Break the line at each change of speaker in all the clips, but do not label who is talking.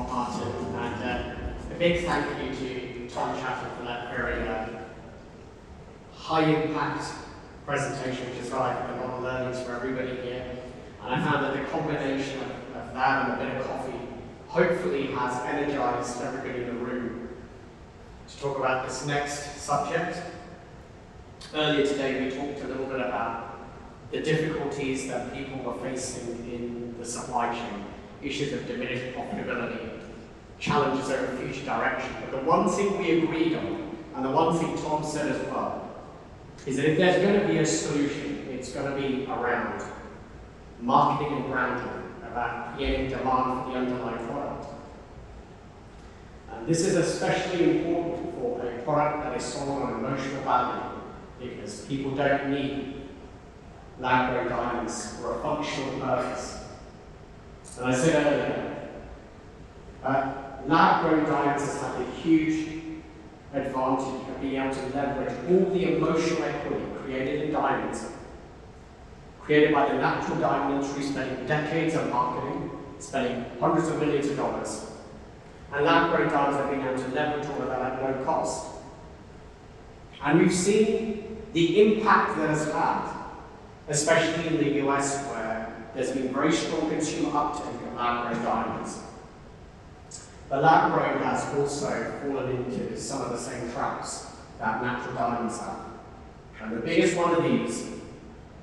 for Martin, and a big thank you to Tom Chaffin for that very high impact presentation, which has provided a lot of learnings for everybody here. And I found that the combination of that and a bit of coffee hopefully has energized everybody in the room to talk about this next subject. Earlier today we talked a little bit about the difficulties that people were facing in the supply chain, issues of diminished profitability, challenges over future direction. But the one thing we agreed on, and the one thing Tom said as well, is that if there's going to be a solution, it's going to be around marketing and branding, about creating demand for the underlying product. And this is especially important for a product that is sold on emotional value, because people don't need lab-grown diamonds for a functional purpose. And I said earlier, lab-grown diamonds has had a huge advantage of being able to leverage all the emotional equity created in diamonds, created by the natural diamond industry, spending decades on marketing, spending hundreds of millions of dollars. And lab-grown diamonds have been able to leverage all of that at no cost. And we've seen the impact that has had, especially in the US, where there's been very strong consumer uptake of lab-grown diamonds. But lab-grown has also fallen into some of the same traps that natural diamonds have. And the biggest one of these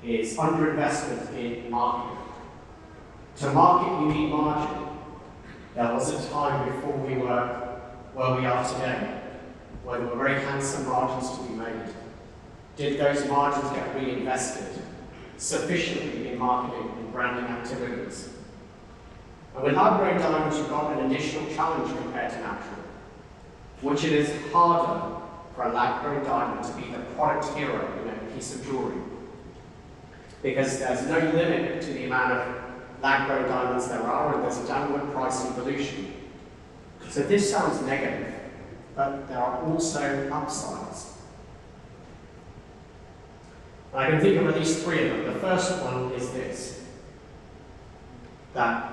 is underinvestment in marketing. To market, you need margin. There was a time before we were where we are today, where there were very handsome margins to be made. Did those margins get reinvested sufficiently in marketing and branding activities? And with lab-grown diamonds, you've got an additional challenge compared to natural, which it is harder for a lab-grown diamond to be the product hero in a piece of jewelry, because there's no limit to the amount of lab-grown diamonds there are, and there's a downward price evolution. So this sounds negative, but there are also upsides. And I can think of at least three of them. The first one is this, that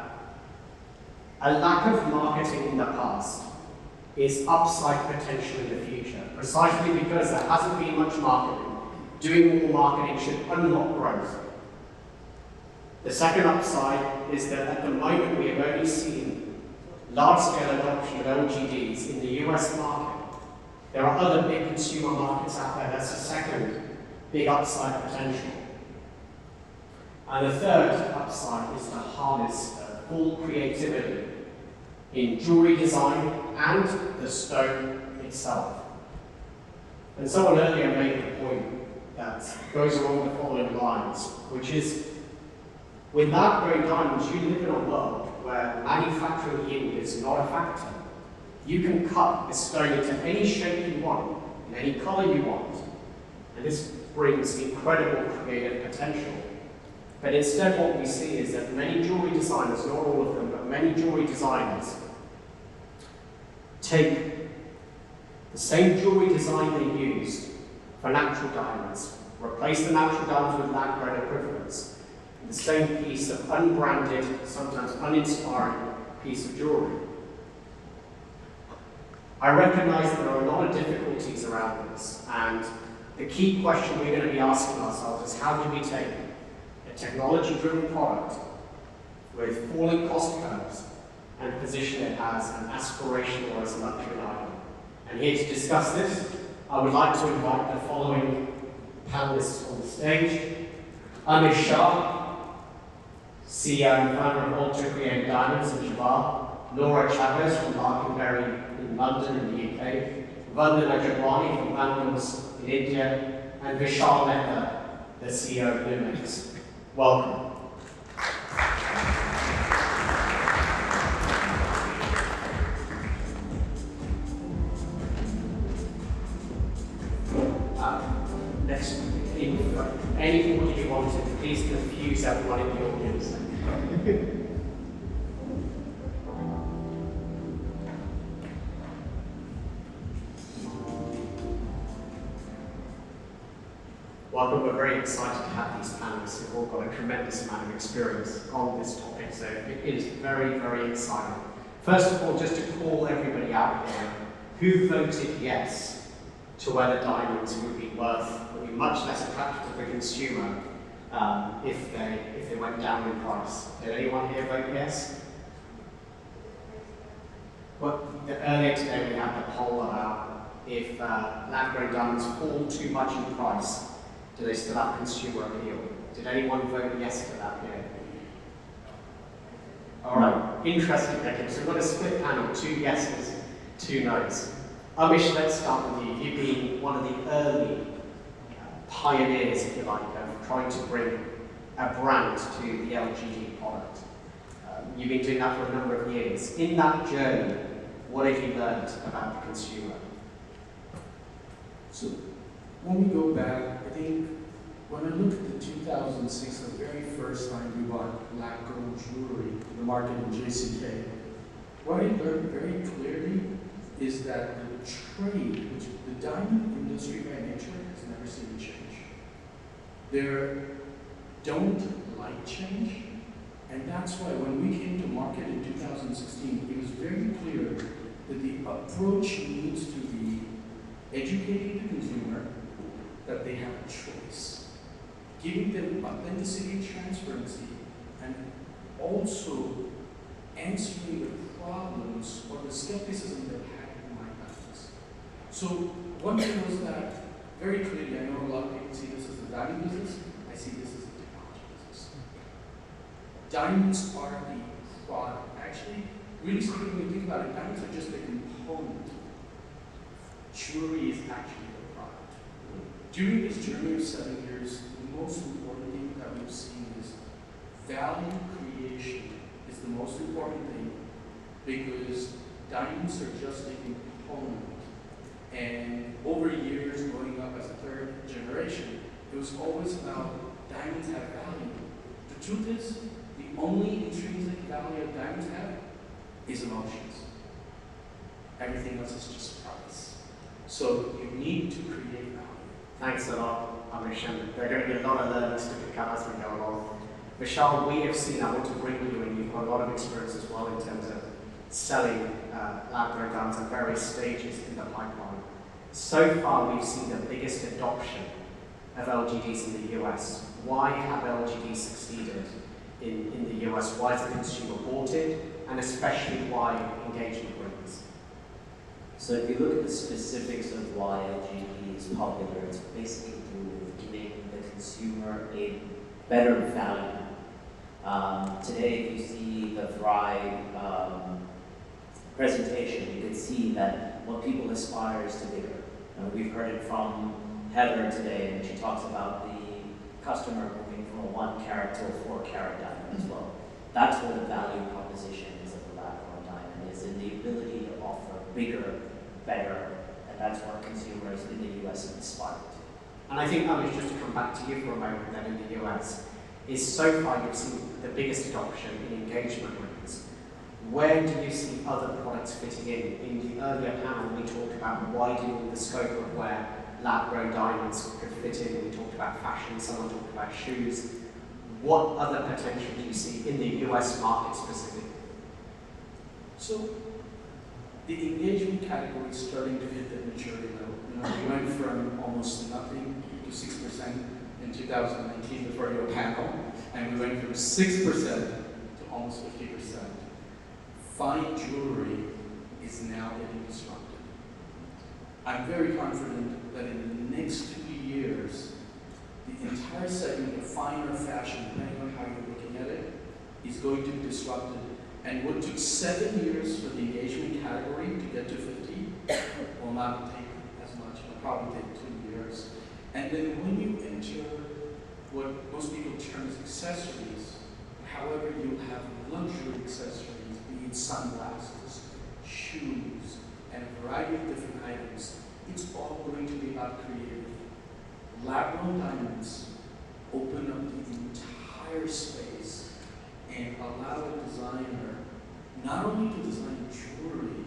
a lack of marketing in the past is upside potential in the future, precisely because there hasn't been much marketing. Doing more marketing should unlock growth. The second upside is that at the moment we have only seen large-scale adoption of LGDs in the US market. There are other big consumer markets out there. That's a second big upside potential. And the third upside is to harness full creativity in jewelry design and the stone itself. And someone earlier made the point that goes along the following lines, which is, with lab-grown diamonds, you live in a world where manufacturing yield is not a factor. You can cut this stone into any shape you want, in any color you want, and this brings incredible creative potential. But instead what we see is that many jewelry designers, not all of them, but many jewelry designers, take the same jewelry design they used for natural diamonds, replace the natural diamonds with lab-grown equivalents, in the same piece of unbranded, sometimes uninspiring piece of jewelry. I recognize that there are a lot of difficulties around this, and the key question we're going to be asking ourselves is, how do we take a technology-driven product with falling cost curves and position it as an aspirational or as a luxury item? And here to discuss this, I would like to invite the following panelists on the stage. Amish, Shah, CEO and founder of ALTR Creative Diamonds in Chavez. Laura Chavez from Lark in London in the UK. Vandana Jagwani from Vandals in India. And Vishal Mehta, the CEO of Lumex. Welcome. Next, anything what you wanted, please confuse everyone in the audience. Welcome, we're very excited to have these panelists who've all got a tremendous amount of experience on this topic, so it is very, very exciting. First of all, just to call everybody out here, who voted yes to whether diamonds would be much less attractive to the consumer if they went down in price? Did anyone here vote yes? Well, earlier today we had the poll about if lab-grown diamonds fall too much in price, do they still have consumer appeal? Did anyone vote yes to that here? All right, interesting. Okay, so we've got a split panel, 2 yeses, 2 noes. Amish, let's start with you. You've been one of the early pioneers, if you like, of trying to bring a brand to the LGD product. You've been doing that for a number of years. In that journey, what have you learned about the consumer?
So, when we go back, I think when I look at the 2006, the very first time we bought lab-grown jewelry in the market in JCK, what I learned very clearly is that the trade, which the diamond industry by nature has never seen change. They don't like change, and that's why when we came to market in 2016, it was very clear that the approach needs to be educating the consumer that they have a choice, giving them authenticity and transparency, and also answering the problems or the skepticism they had in my business. So one thing was that very clearly, I know a lot of people see this as a diamond business, I see this as a technology business. Diamonds are the product. Actually, really speaking, when you think about it, diamonds are just a component. Jewelry is actually the product. During this journey of 7 years, the most important thing that we've seen is value creation is the most important thing, because diamonds are just a component. And over years, growing up as a 3rd generation, it was always about diamonds have value. The truth is, the only intrinsic value of diamonds have is emotions. Everything else is just price. So you need to create value.
Thanks a lot, Amish, and there are going to be a lot of learnings to pick up as we go along. Vishal, we have seen, I want to bring you, and you've got a lot of experience as well in terms of selling lab-grown diamonds at various stages in the pipeline. So far, we've seen the biggest adoption of LGDs in the US. Why have LGDs succeeded in the US? Why has the consumer bought it? And especially why engagement wins?
So if you look at the specifics of why LGD is popular, it's basically through giving the consumer a better value. Today, if you see the Thrive presentation, you can see that what people aspire is to bigger. We've heard it from Heather today, and she talks about the customer moving from a 1 carat to a 4 carat diamond as well. That's where the value proposition is of the lab-grown diamond, is in the ability to offer bigger, better, and that's what consumers in the US aspire to.
And I think, Amish, just to come back to you for a moment then in the US, is so far you've seen the biggest adoption in engagement rings. Where do you see other products fitting in? In the earlier panel, we talked about widening the scope of where lab-grown diamonds could fit in. We talked about fashion, someone talked about shoes. What other potential do you see in the US market specifically?
So, the engagement category is starting to hit the maturity level. We went from almost nothing to 6% in 2019 before your panel, and we went from 6% to almost 50%. Fine jewelry is now getting disrupted. I'm very confident that in the next 2 years, the entire segment of finer fashion, depending on how you're looking at it, is going to be disrupted. And what took 7 years for the engagement category to get to 50 will not take as much. It'll probably take 2 years. And then when you enter what most people term as accessories, however, you'll have luxury accessories, be it sunglasses, shoes, and a variety of different items. It's all going to be about creative. Lab-grown diamonds open up the entire space and allow a designer not only to design jewelry,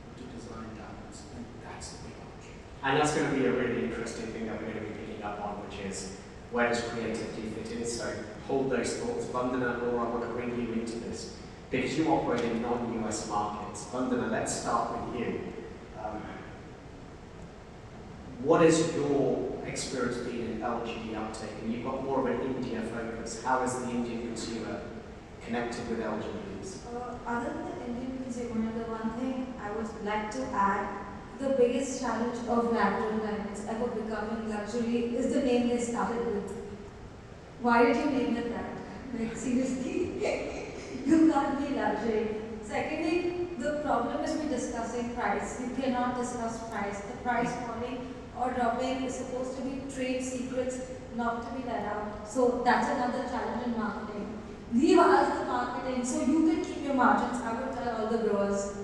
but to design diamonds. And that's the big option.
And that's going to be a really interesting thing that we're going to be picking up on, which is where does creativity fit in? So hold those thoughts. Vandana and Laura, I want to bring you into this. Because you operate in non-US markets, Vandana, let's start with you. What has your experience been in LGD uptake? And you've got more of an India focus. How is the Indian consumer connected with LGDs?
Other than the Indian consumer, the one thing I would like to add, the biggest challenge of lab-grown diamonds ever becoming luxury is the name they started with. Why did you name it that? Like, seriously? You can't be luxury. Secondly, the problem is we're discussing price. You cannot discuss price. The price falling or dropping is supposed to be trade secrets, not to be let out. So that's another challenge in marketing. Leave us the marketing so you can keep your margins. I would tell all the growers.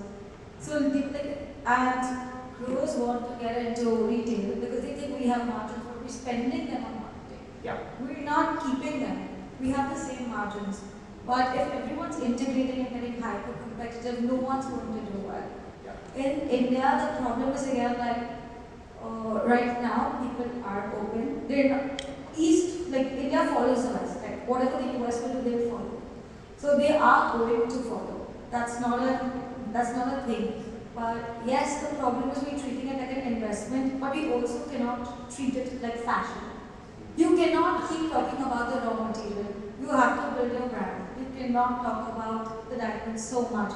So, and growers want to get into retail because they think we have margins, but we're spending them on marketing.
Yeah.
We're not keeping them. We have the same margins. But if everyone's integrating and getting hyper competitive, no one's going to do well.
Yeah.
In India, the problem is again like right now people are open. They're not, India follows us. Like whatever the US will do, they'll follow. So they are going to follow. That's not a thing. But yes, the problem is we're treating it like an investment, but we also cannot treat it like fashion. You cannot keep talking about the raw material. You have to build your brand. You cannot talk about the diamond so much.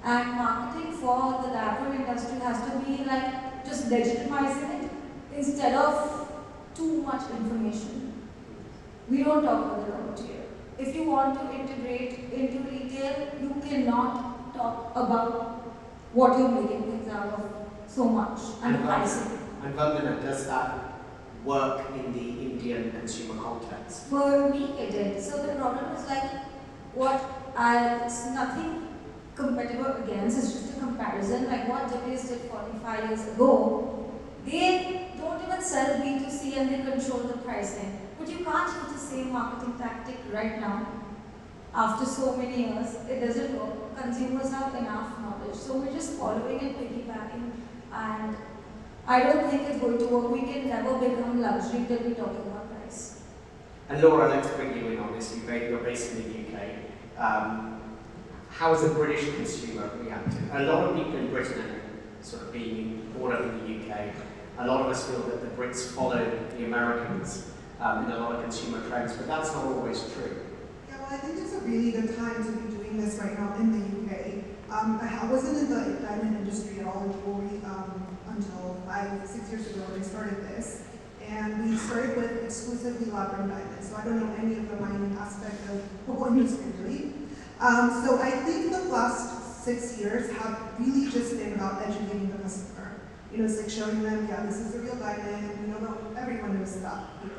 And marketing for the lab-grown industry has to be like just legitimizing it instead of too much information. We don't talk about the raw material. If you want to integrate into retail, you cannot talk about what you're making things out of so much and pricing.
And Vandana, does that work in the Indian consumer context?
For me, it did. So the problem is like it's nothing competitive against, it's just a comparison. Like what Chavez did 45 years ago, they don't even sell B2C and they control the pricing. But you can't use the same marketing tactic right now. After so many years, it doesn't work. Consumers have enough knowledge. So we're just following and piggybacking, and I don't think it's going to work. We can never become luxury till we're talking about price.
And Laura, let's bring you in on this. You're based in the UK. How has the British consumer reacted? A lot of people in Britain are sort of being brought up in the UK. A lot of us feel that the Brits follow the Americans in a lot of consumer trends, but that's not always true.
Yeah, well, I think it's a really good time to be doing this right now in the UK. I wasn't in the diamond industry at all in jewelry until 5-6 years ago when I started this. And we started with exclusively lab-grown diamonds, so I don't know any of the mining aspect of the whole industry really. So I think the last 6 years have really just been about educating the customer. You know, it's like showing them, yeah, this is a real diamond, you know, everyone knows that here.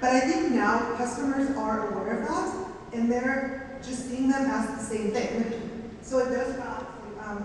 But I think now customers are aware of that, and they're just seeing them as the same thing. So it goes back to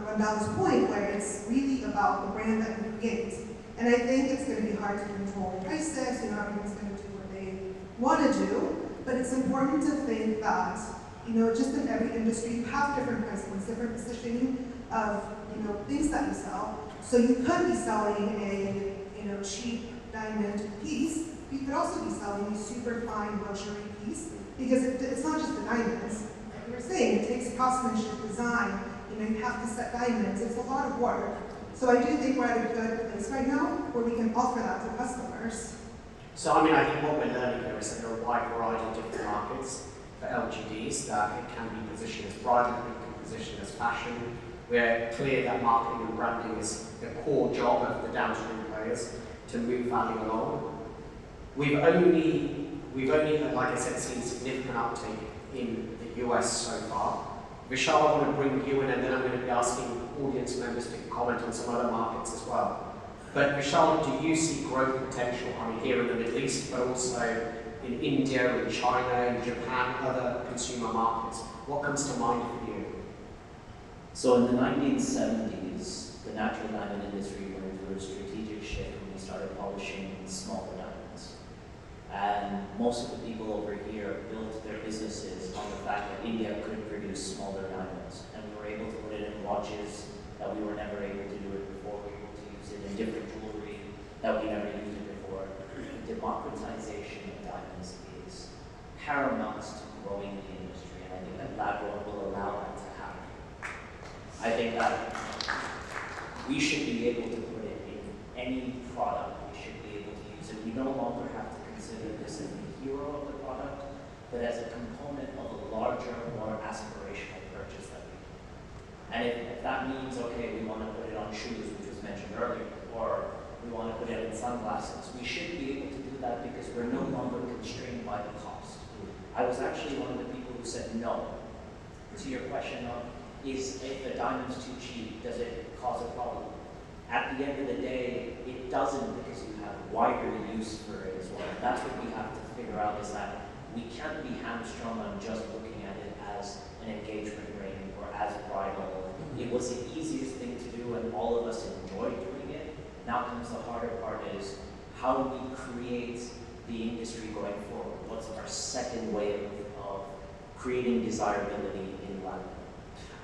Vandana's point, where it's really about the brand that you create. And I think it's going to be hard to control prices, you know, everyone's going to do what they want to do, but it's important to think that, you know, just in every industry, you have different price points, different positioning of, you know, things that you sell. So you could be selling a, you know, cheap diamond piece. You could also be selling a super fine luxury piece, because it's not just the diamonds. Like you were saying, it takes craftsmanship, design. You know, you have to set diamonds. It's a lot of work. So I do think we're at a good place right now where we can offer that to customers.
So I mean, I think what we're learning here is that there are a wide variety of different markets for LGDs, that it can be positioned as bridal, it can be positioned as fashion. We're clear that marketing and branding is the core job of the downstream players to move value along. We've only, like I said, seen significant uptake in the US so far. Vishal, I want to bring you in, and then I'm going to be asking audience members to comment on some other markets as well. But Vishal, do you see growth potential, I mean, here in the Middle East, but also in India, in China, in Japan, other consumer markets? What comes to mind for you?
So in the 1970s, the natural diamond industry went through a strategic shift when we started polishing smaller diamonds. And most of the people over here built their businesses on the fact that India could produce smaller diamonds. And we were able to put it in watches that we were never able to do it before. We were able to use it in different jewelry that we never used it before. The democratization of diamonds is paramount to growing the industry, and I think that lab-grown will allow that to happen. I think that we should be able to put it in any product. We should be able to use it. We no longer have to consider this as the hero of the product, but as a component of a larger, more aspirational purchase that we do. And if that means, okay, we want to put it on shoes, which was mentioned earlier, or we want to put it in sunglasses, we should be able to do that because we're no longer constrained by the cost. I was actually one of the people who said no to your question of, is if the diamond's too cheap, does it cause a problem? At the end of the day, it doesn't, because you have wider use for it as well. That's what we have to figure out, is that we can't be hamstrung on just looking at it as an engagement ring or as bridal. It was the easiest thing to do and all of us enjoyed doing it. Now comes the harder part, is how do we create the industry going forward? What's our second way of creating desirability in life?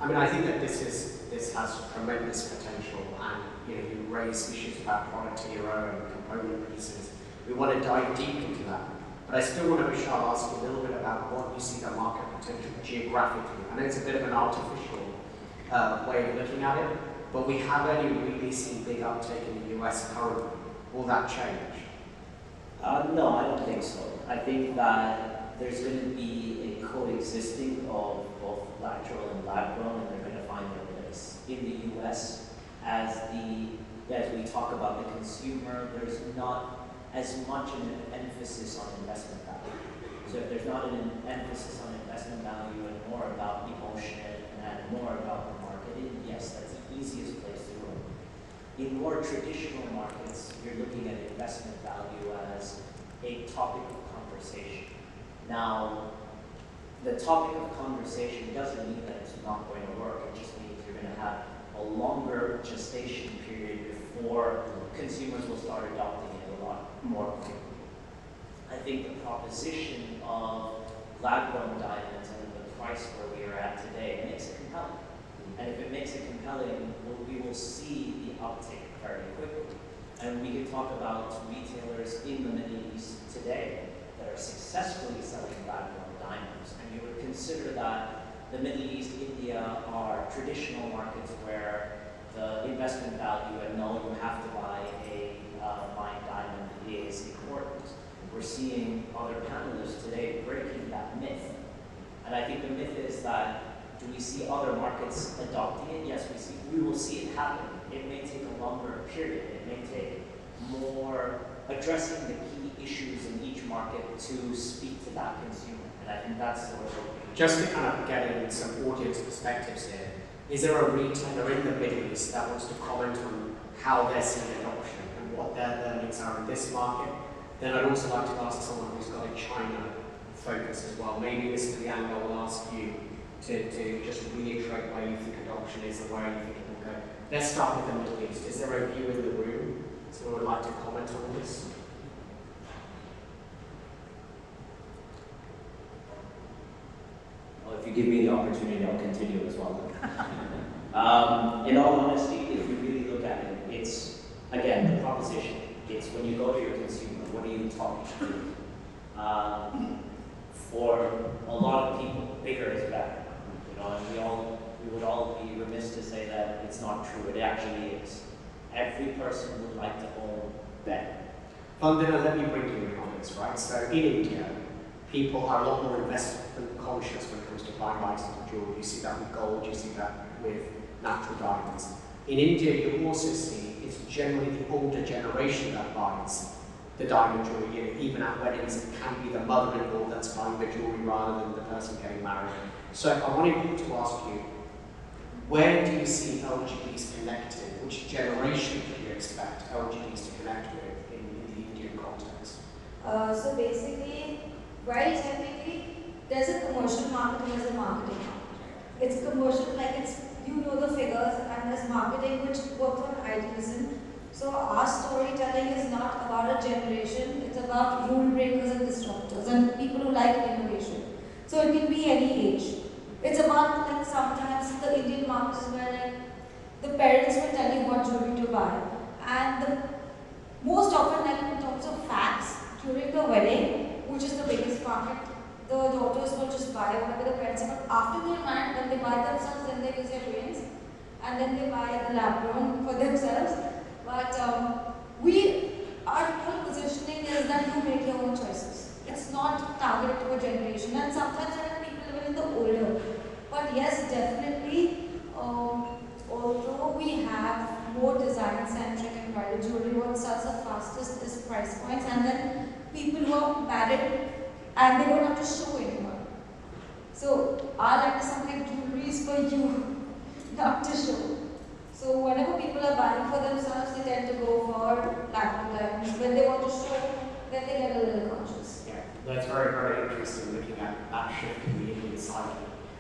I mean, I think that this has tremendous potential, and you raise issues about product hero and component pieces. We want to dive deep into that, but I still want to, Vishal, ask you a little bit about what you see the market potential geographically. I know it's a bit of an artificial way of looking at it, but we have only really seen big uptake in the US currently. Will that change?
No, I don't think so. I think that there's going to be a coexisting of both lateral and lab grown, and they're going to find their place. In the US, as we talk about the consumer, there's not as much an emphasis on investment value. So if there's not an emphasis on investment value and more about emotion and more about the marketing, yes, that's the easiest place to go. In more traditional markets, you're looking at investment value as a topic of conversation. Now, the topic of conversation doesn't mean that it's not going to work. It just means you're going to have a longer gestation period before consumers will start adopting it a lot more quickly. I think the proposition of lab-grown diamonds and the price where we are at today makes it compelling. And if it makes it compelling, we will see the uptick very quickly. And we can talk about retailers in the Middle East today that are successfully selling lab-grown diamonds. And you would consider that the Middle East, India are traditional markets where the investment value and no, you have to buy a fine diamond is important. We're seeing other panelists today breaking that myth. And I think the myth is that, do we see other markets adopting it? Yes, we will see it happen. It may take a longer period. It may take more addressing the key issues in each market to speak to that consumer. And I think that's the way we're looking.
Just to kind of get in some audience perspectives here, is there a retailer in the Middle East that wants to comment on how they're seeing adoption and what their learnings are in this market? Then I'd also like to ask someone who's got a China focus as well. Maybe Mr. Liang, I will ask you to just reiterate where you think adoption is and where you think it will go. Let's start with the Middle East. Is there a view in the room? Someone would like to comment on this?
Well, if you give me the opportunity, I'll continue as well. In all honesty, if you really look at it, it's, again, the proposition. It's when you go to your consumer, what are you talking to? For a lot of people, bigger is better. And we would all be remiss to say that it's not true. It actually is. Every person would like to own better.
Vandana, let me bring you in on this, right? So in India, people are a lot more investment conscious when it comes to buying items of jewelry. You see that with gold, you see that with natural diamonds. In India, you also see it's generally the older generation that buys the diamond jewelry. Even at weddings, it can be the mother-in-law that's buying the jewelry rather than the person getting married. So I wanted to ask you, where do you see LGBs connected? Which generation do you expect LGBs to connect with in the Indian context?
So basically, while technically there's a commercial market and there's a marketing market. It's commercial, like it's, you know the figures, and there's marketing which works on idealism. So our storytelling is not about a generation, it's about rule breakers and disruptors and people who like innovation. So it can be any age. It's about, like, sometimes the Indian market is where, like, the parents will tell you what jewelry to buy. And most often, like, in terms of facts, during the wedding, which is the biggest market, the daughters will just buy whatever the parents say. But after they're married, when they buy themselves, then they use their brains. and then they buy the lab grown for themselves. But our whole positioning is that you make your own choices. It's not targeted to a generation, and sometimes there are people even in the older. But yes, definitely, although we have more design-centric and bridal jewelry, what sells the fastest is price points, and then people who are married and they don't have to show anyone. So our anti-Semitic jewelry is for you, not to show. So whenever people are buying for themselves, they tend to go for lab-grown diamonds. When they want to show, then they get a little conscious.
Yeah, that's very, very interesting looking at that shift in the Indian psyche.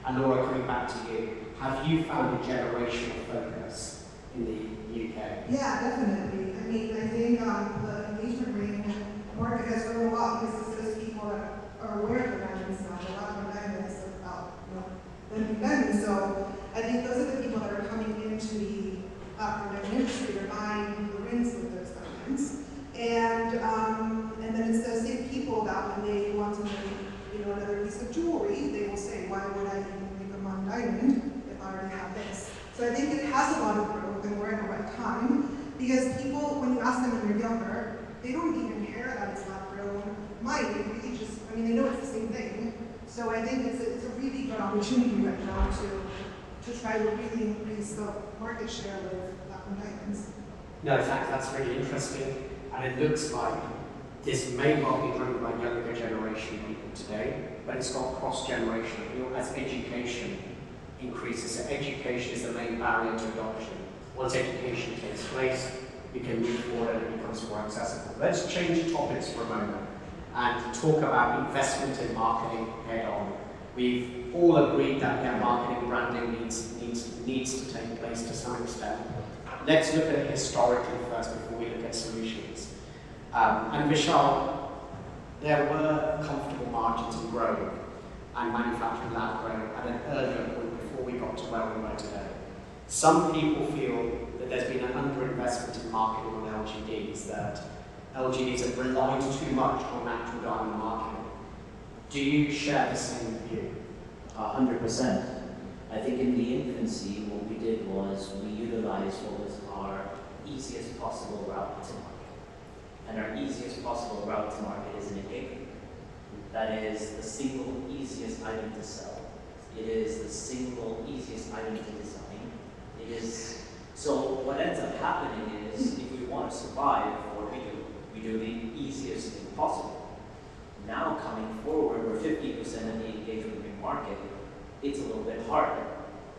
And Laura, coming back to you, have you found a generational focus in the UK?
Yeah, definitely. I mean, I think the engagement ring market has grown a lot because it's those people that are aware of the diamonds now. A lot of diamonds are about, them diamonds. So I think those are the people that are coming into the diamond industry. They're buying the rings with those diamonds, and then it's those same people that when they want to make, another piece of jewelry, they will say, why would I even make a one diamond if I already have this? So I think it has a lot of growth, and we're at the right time because people, when you ask them when they're younger, they don't even care that it's lab grown. Mine, they really just, they know it's the same thing. So I think it's a really good opportunity right now to try to really increase the market share with lab-grown diamonds.
No, that's really interesting, and it looks like this may well be driven by younger generation people today, but it's got cross-generational. As education increases, so education is the main barrier to adoption. Once education takes place, you can move forward and it becomes more accessible. Let's change topics for a moment and talk about investment in marketing head on. We've all agreed that marketing branding needs to take place to some extent. Let's look at it historically first before we look at solutions. And Vishal, there were comfortable margins in growing and manufacturing lab grown at an earlier point before we got to where we were today. Some people feel that there's been an underinvestment in marketing on LGDs, that LGDs have relied too much on natural diamond marketing. Do you share the same view?
100%. I think in the infancy, what we did was we utilized what was our easiest possible route to market. And our easiest possible route to market is an engagement. That is the single easiest item to sell. It is the single easiest item to design. It is, so what ends up happening is if we want to survive, what we do the easiest thing possible. Now coming forward, we're 50% of the engagement ring market. It's a little bit harder.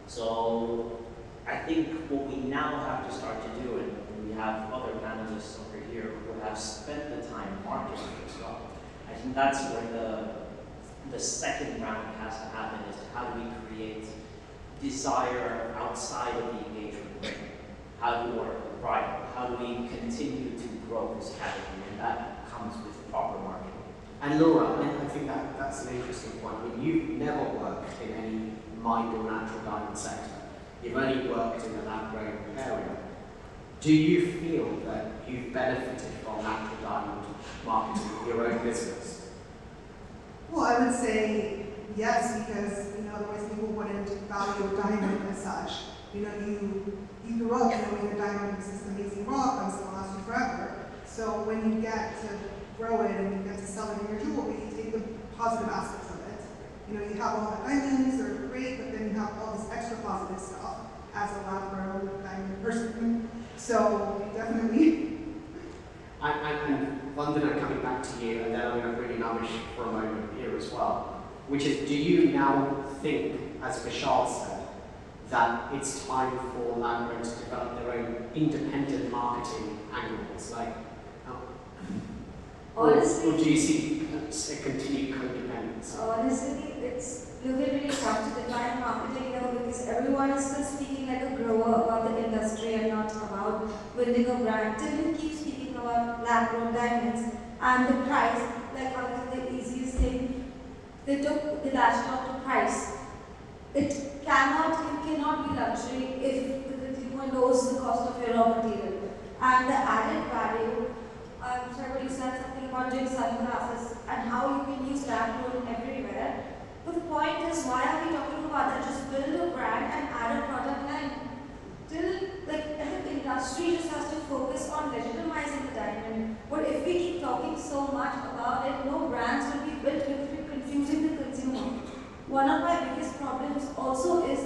So I think what we now have to start to do, and we have other panelists over here who have spent the time marketing as well. I think that's where the second round has to happen, is how do we create desire outside of the engagement ring? How do we continue to grow this category? And that comes with proper marketing.
And Laura, I think that's an interesting point. You've never worked in any mined or natural diamond sector. You've only worked in the lab-grown area. Do you feel that you've benefited from natural diamond marketing in your own business?
Well, I would say yes, because otherwise people wouldn't value a diamond as such. You grew up knowing a diamond is this amazing rock and it's going to last you forever. So when you get to grow it and you get to sell it in your jewelry, you take the positive aspects of it. You have all the diamonds, they're great, but then you have all this extra positive stuff as a lab-grown diamond person. So definitely.
And Vandana, coming back to you, and then I'm going to bring in Amish for a moment here as well, which is, do you now think, as Vishal said, that it's time for lab-grown to develop their own independent marketing angles?
Honestly,
or do you see a continued codependence?
Honestly, it's really tough to define marketing now because everyone is still speaking like a grower about the industry and not about building a brand. Till you keep speaking about lab-grown diamonds and the price, like obviously the easiest thing, they latched on to price. It cannot be luxury if the consumer knows the cost of your raw material. And the added value, I'm sorry, you said something about doing sunglasses and how you can use lab-grown everywhere. But the point is, why are we talking about that? Just build a brand and add a product line. But if we keep talking so much about it, no brands will be built because we're confusing the consumer. One of my biggest problems also is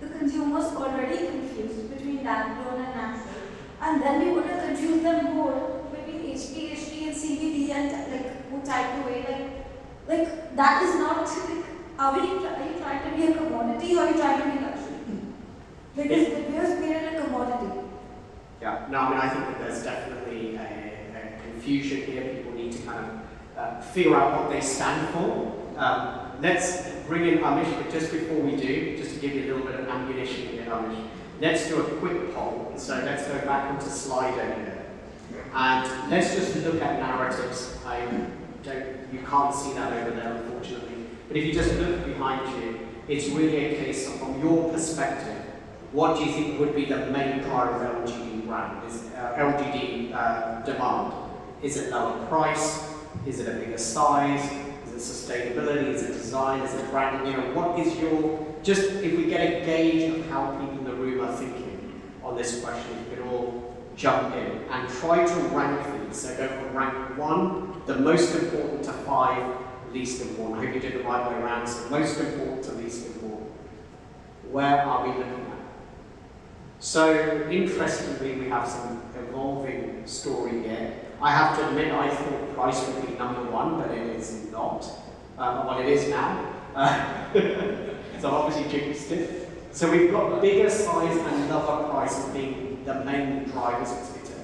the consumers already confused between lab-grown and natural. And then we want to confuse them more between HPHT and CBD and like who type away. Like that is not, like, are you trying to be a commodity or are you trying to be luxury? Because the beer is made in a commodity.
Yeah, no, I mean, I think that there's definitely a confusion here. People need to kind of figure out what they stand for. Let's bring in Amish, but just before we do, just to give you a little bit of ammunition here, Amish, let's do a quick poll. So let's go back onto Slido here. And let's just look at narratives. You can't see that over there, unfortunately. But if you just look behind you, it's really a case of, from your perspective, what do you think would be the main driver of LGD brand? LGD demand? Is it lower price? Is it a bigger size? Is it sustainability? Is it design? Is it branding? You know, what is your, just if we get a gauge of how people in the room are thinking on this question, if we can all jump in and try to rank these. So go from rank 1, the most important, to 5, least important. I hope you did the right way around. So most important to least important. Where are we looking at? So interestingly, we have some evolving story here. I have to admit, I thought price would be number 1, but it is not. Well, it is now. So I've obviously jinxed it. So we've got bigger size and lower price as being the main drivers.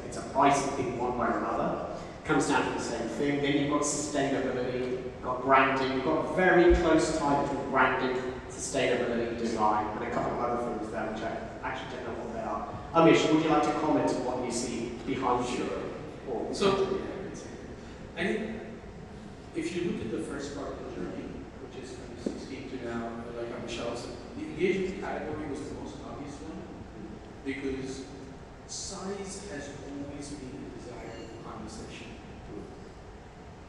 It's a price thing one way or another. Comes down to the same thing. Then you've got sustainability, you've got branding, you've got very close tie between branding, sustainability, design, and a couple of other things there which I actually don't know what they are. Amish, would you like to comment on what you see behind you?
So, I think if you look at the first part of the journey, which is from 16 to now, like Vishal said, the engagement category was the most obvious one because size has always been a desired conversation.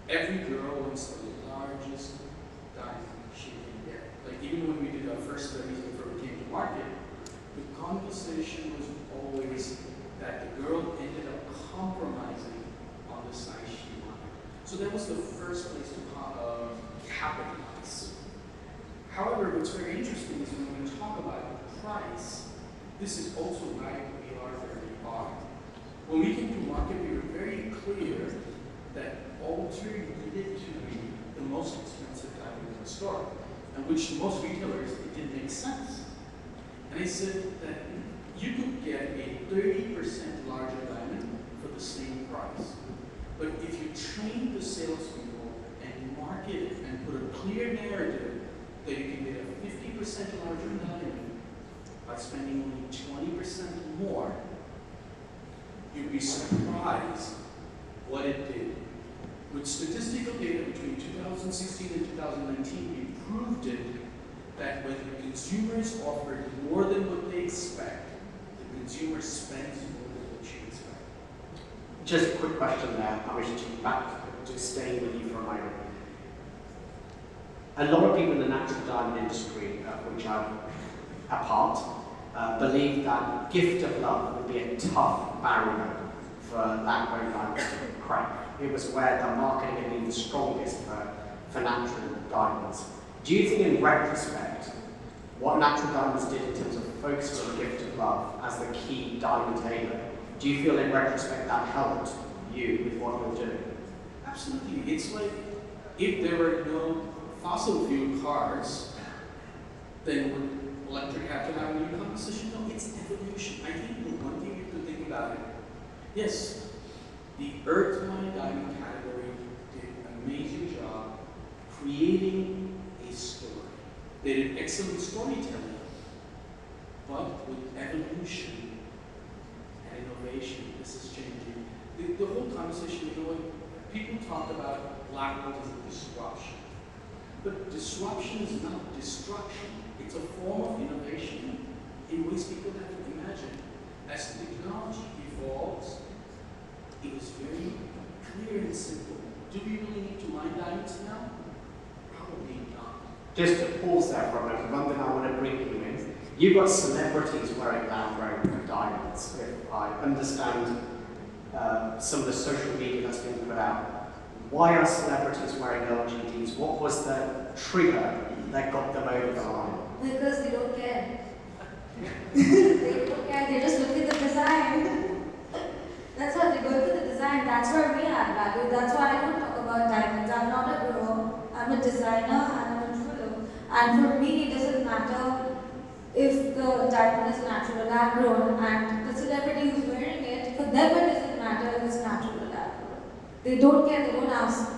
Every girl wants the largest diamond she can get. Like even when we did our first studies before we came to market, the conversation was always that the girl ended up compromising on the size she wanted. So that was the first place to capitalize. However, what's very interesting is when we talk about price, this is also why we are where we are. When we came to market, we were very clear that ALTR needed to be the most expensive diamond in the store, and which to most retailers, it didn't make sense. And I said that you could get a 30% larger diamond for the same price. But if you train the salespeople and market it and put a clear narrative that you can get a 50% larger diamond by spending only 20% more, you'd be surprised what it did. With statistical data between 2016 and 2019, we proved it that when the consumers offered more than what they expect, the consumer spends more than what you expect.
Just a quick question there. I wish to back to stay with you for a moment. A lot of people in the natural diamond industry, which I'm a part, believe that gift of love would be a tough barrier for lab-grown diamonds to crack. It was where the marketing had been the strongest for natural diamonds. Do you think in retrospect, what natural diamonds did in terms of focusing on gift of love as the key diamond tailor, do you feel in retrospect that helped you with what you're doing?
Absolutely. It's like if there were no fossil fuel cars, then would electric have to have a new composition? No, it's evolution. I think the one thing you have to think about it, yes, the earth mine diamond category did an amazing job creating a story. They did excellent storytelling, but with evolution and innovation, this is changing. The whole conversation, you know what, people talk about black gold as a disruption. But disruption is not destruction. It's a form of innovation in ways people haven't imagined. As technology evolves, it was very clear and simple. Do we really need to mine diamonds now? Probably not.
Just to pause there for a moment, Vandana, I want to bring you in. You've got celebrities wearing lab-grown diamonds, if I understand some of the social media that's been put out. Why are celebrities wearing LGDs? What was the trigger that got them over the line?
Because they don't care. They don't care, they just look at the design. That's why they go to the design, that's where we add value. That's why I don't talk about diamonds. I'm not a grower, I'm a designer and I'm a jeweler. And for me, it doesn't matter if the diamond is natural lab grown, and the celebrity who's wearing it, for them it doesn't matter if it's natural lab grown. They don't care, they don't ask.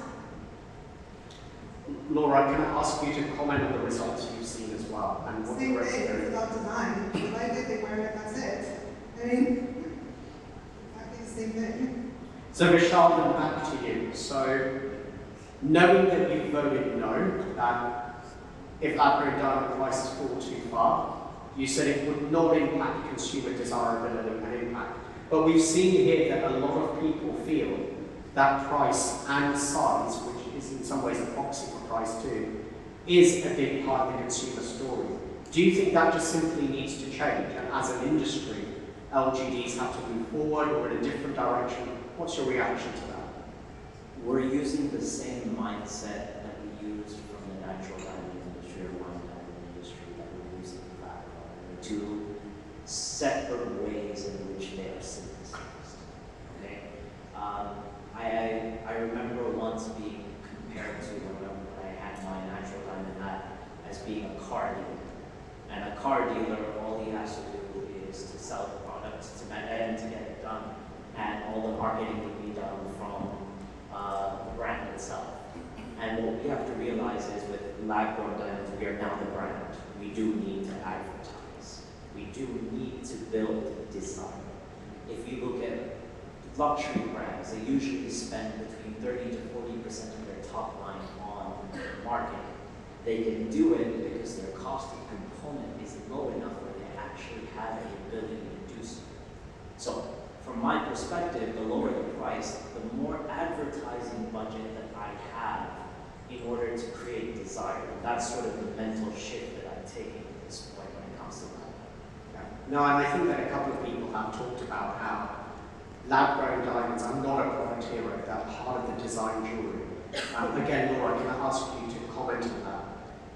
Laura, can I ask you to comment on the results you've seen as well? And what
Same
your
thing, it's
experience?
about design. If you like it, they wear it, that's it. I mean, exactly the same thing.
So Vishal, then back to you. So, knowing that you voted no, that if lab-grown diamond prices fall too far, you said it would not impact consumer desirability and impact. But we've seen here that a lot of people feel that price and size, which is in some ways a proxy for price too, is a big part of the consumer story. Do you think that just simply needs to change? And as an industry, LGDs have to move forward or in a different direction? What's your reaction to that?
We're using the same mindset that we used from the natural diamond industry or wine diamond industry that we're using in the background. They're two separate ways in which they are synthesized. Okay? I remember once being compared to when I had my natural diamond hat as being a car dealer. And a car dealer, all he has to do is to sell the product and to get it done. And all the marketing would be done from the brand itself. And what we have to realize is with lab-grown diamonds, we are now the brand. We do need to advertise. We do need to build design. If you look at luxury brands, they usually spend between 30 to 40% of their top line on marketing. They can do it because their cost of component is low enough where they actually have the ability to do so. So, from my perspective, the lower the price, the more advertising budget that I have in order to create desire. That's sort of the mental shift that I'm taking at this point when it comes to that.
Yeah. No, and I think that a couple of people have talked about how lab-grown diamonds are not a product hero, they're part of the design jewelry. Again, Laura, can I ask you to comment on that?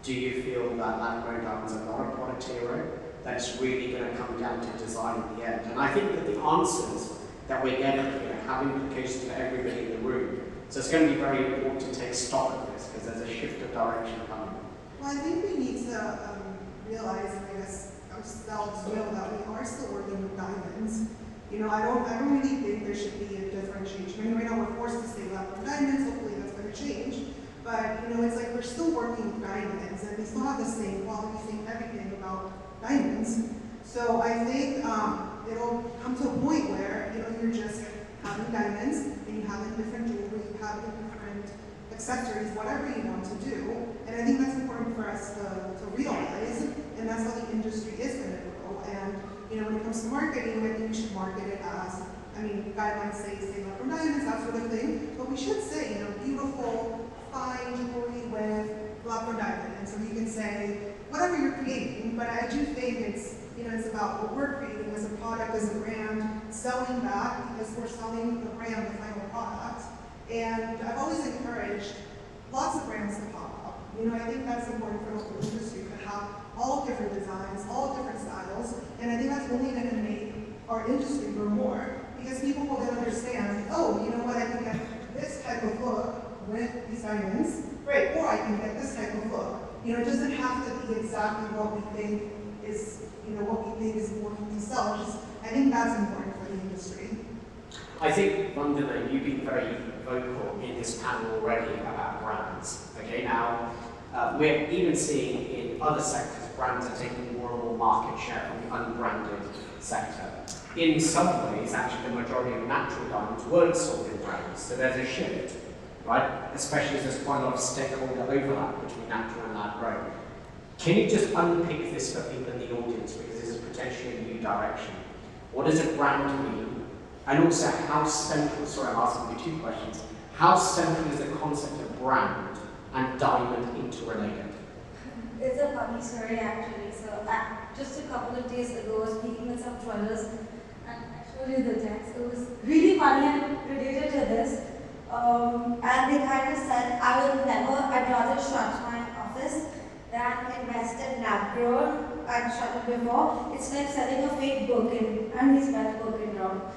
Do you feel that lab-grown diamonds are not a product hero? That it's really going to come down to design in the end? And I think that the answers that we're getting here have implications for everybody in the room. So it's going to be very important to take stock of this because there's a shift of direction coming.
Well, I think we need to realize, and I guess ourselves know that we are still working with diamonds. You know, I don't really think there should be a differentiation. I mean, right now we're forced to stay lab-grown diamonds. Hopefully that's going to change. But you know, it's like we're still working with diamonds, and we still have the same quality, same everything about diamonds. So I think it'll come to a point where you're just having diamonds, and you have it in different jewelry, you have it in different accessories, whatever you want to do. And I think that's important for us to realize, and that's how the industry is going to grow. And when it comes to marketing, I think we should market it as, guidelines say lab-grown diamonds, that sort of thing. But we should say, beautiful, fine jewelry with lab-grown diamond. And so you can say whatever you're creating, but I do think it's about what we're creating as a product, as a brand, selling that because we're selling the brand, the final product. And I've always encouraged lots of brands to pop up. I think that's important for the whole industry to have all different designs, all different styles, and I think that's only going to make our industry grow more because people will then understand, oh, you know what, I can get this type of look with these diamonds, great, or I can get this type of look. It doesn't have to be exactly what we think is, important to sell. I think that's important for the industry.
I think, Vandana, you've been very vocal in this panel already about brands. Okay, now, we're even seeing in other sectors, brands are taking more and more market share from the unbranded sector. In some ways, actually, the majority of natural diamonds weren't sold in brands, so there's a shift, right? Especially as there's quite a lot of stakeholder overlap between natural and lab-grown. Can you just unpick this for people in the audience, because this is potentially a new direction? What does a brand mean? And also, how central, sorry, I'm asking you two questions. How central is the concept of brand and diamond interrelated?
It's a funny story actually. So just a couple of days ago, I was speaking with some dwellers, and I showed you the text. It was really funny and related to this. And they kind of said, I'd rather shut my office than invest in lab grown and shut it before. It's like selling a fake Birkin, and he spelled Birkin wrong.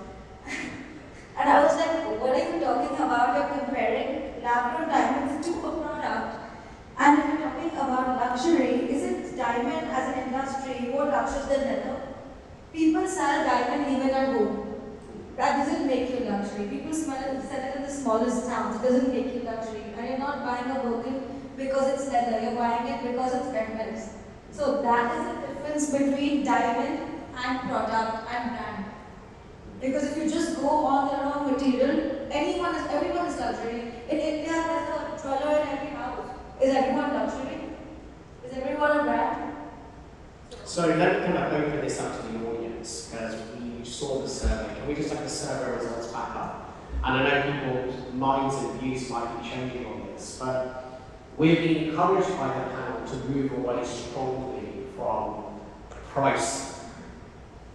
And I was like, what are you talking about? You're comparing lab grown diamonds to a product. And if you're talking about luxury, isn't diamond as an industry more luxurious than leather? People sell diamond even at home. That doesn't make you luxury. People sell it in the smallest towns. It doesn't make you luxury. And you're not buying a Birkin because it's leather. You're buying it because it's Vendals. So that is the difference between diamond and product and brand. Because if you just go on the raw material, everyone is luxury. In India, there's a jeweler in every house. Is everyone luxury? Is everyone a brand?
So let me kind of open this up to the audience, because we saw the survey. Can we just have the survey results back up? And I know people's minds and views might be changing on this, but we've been encouraged by the panel to move away strongly from price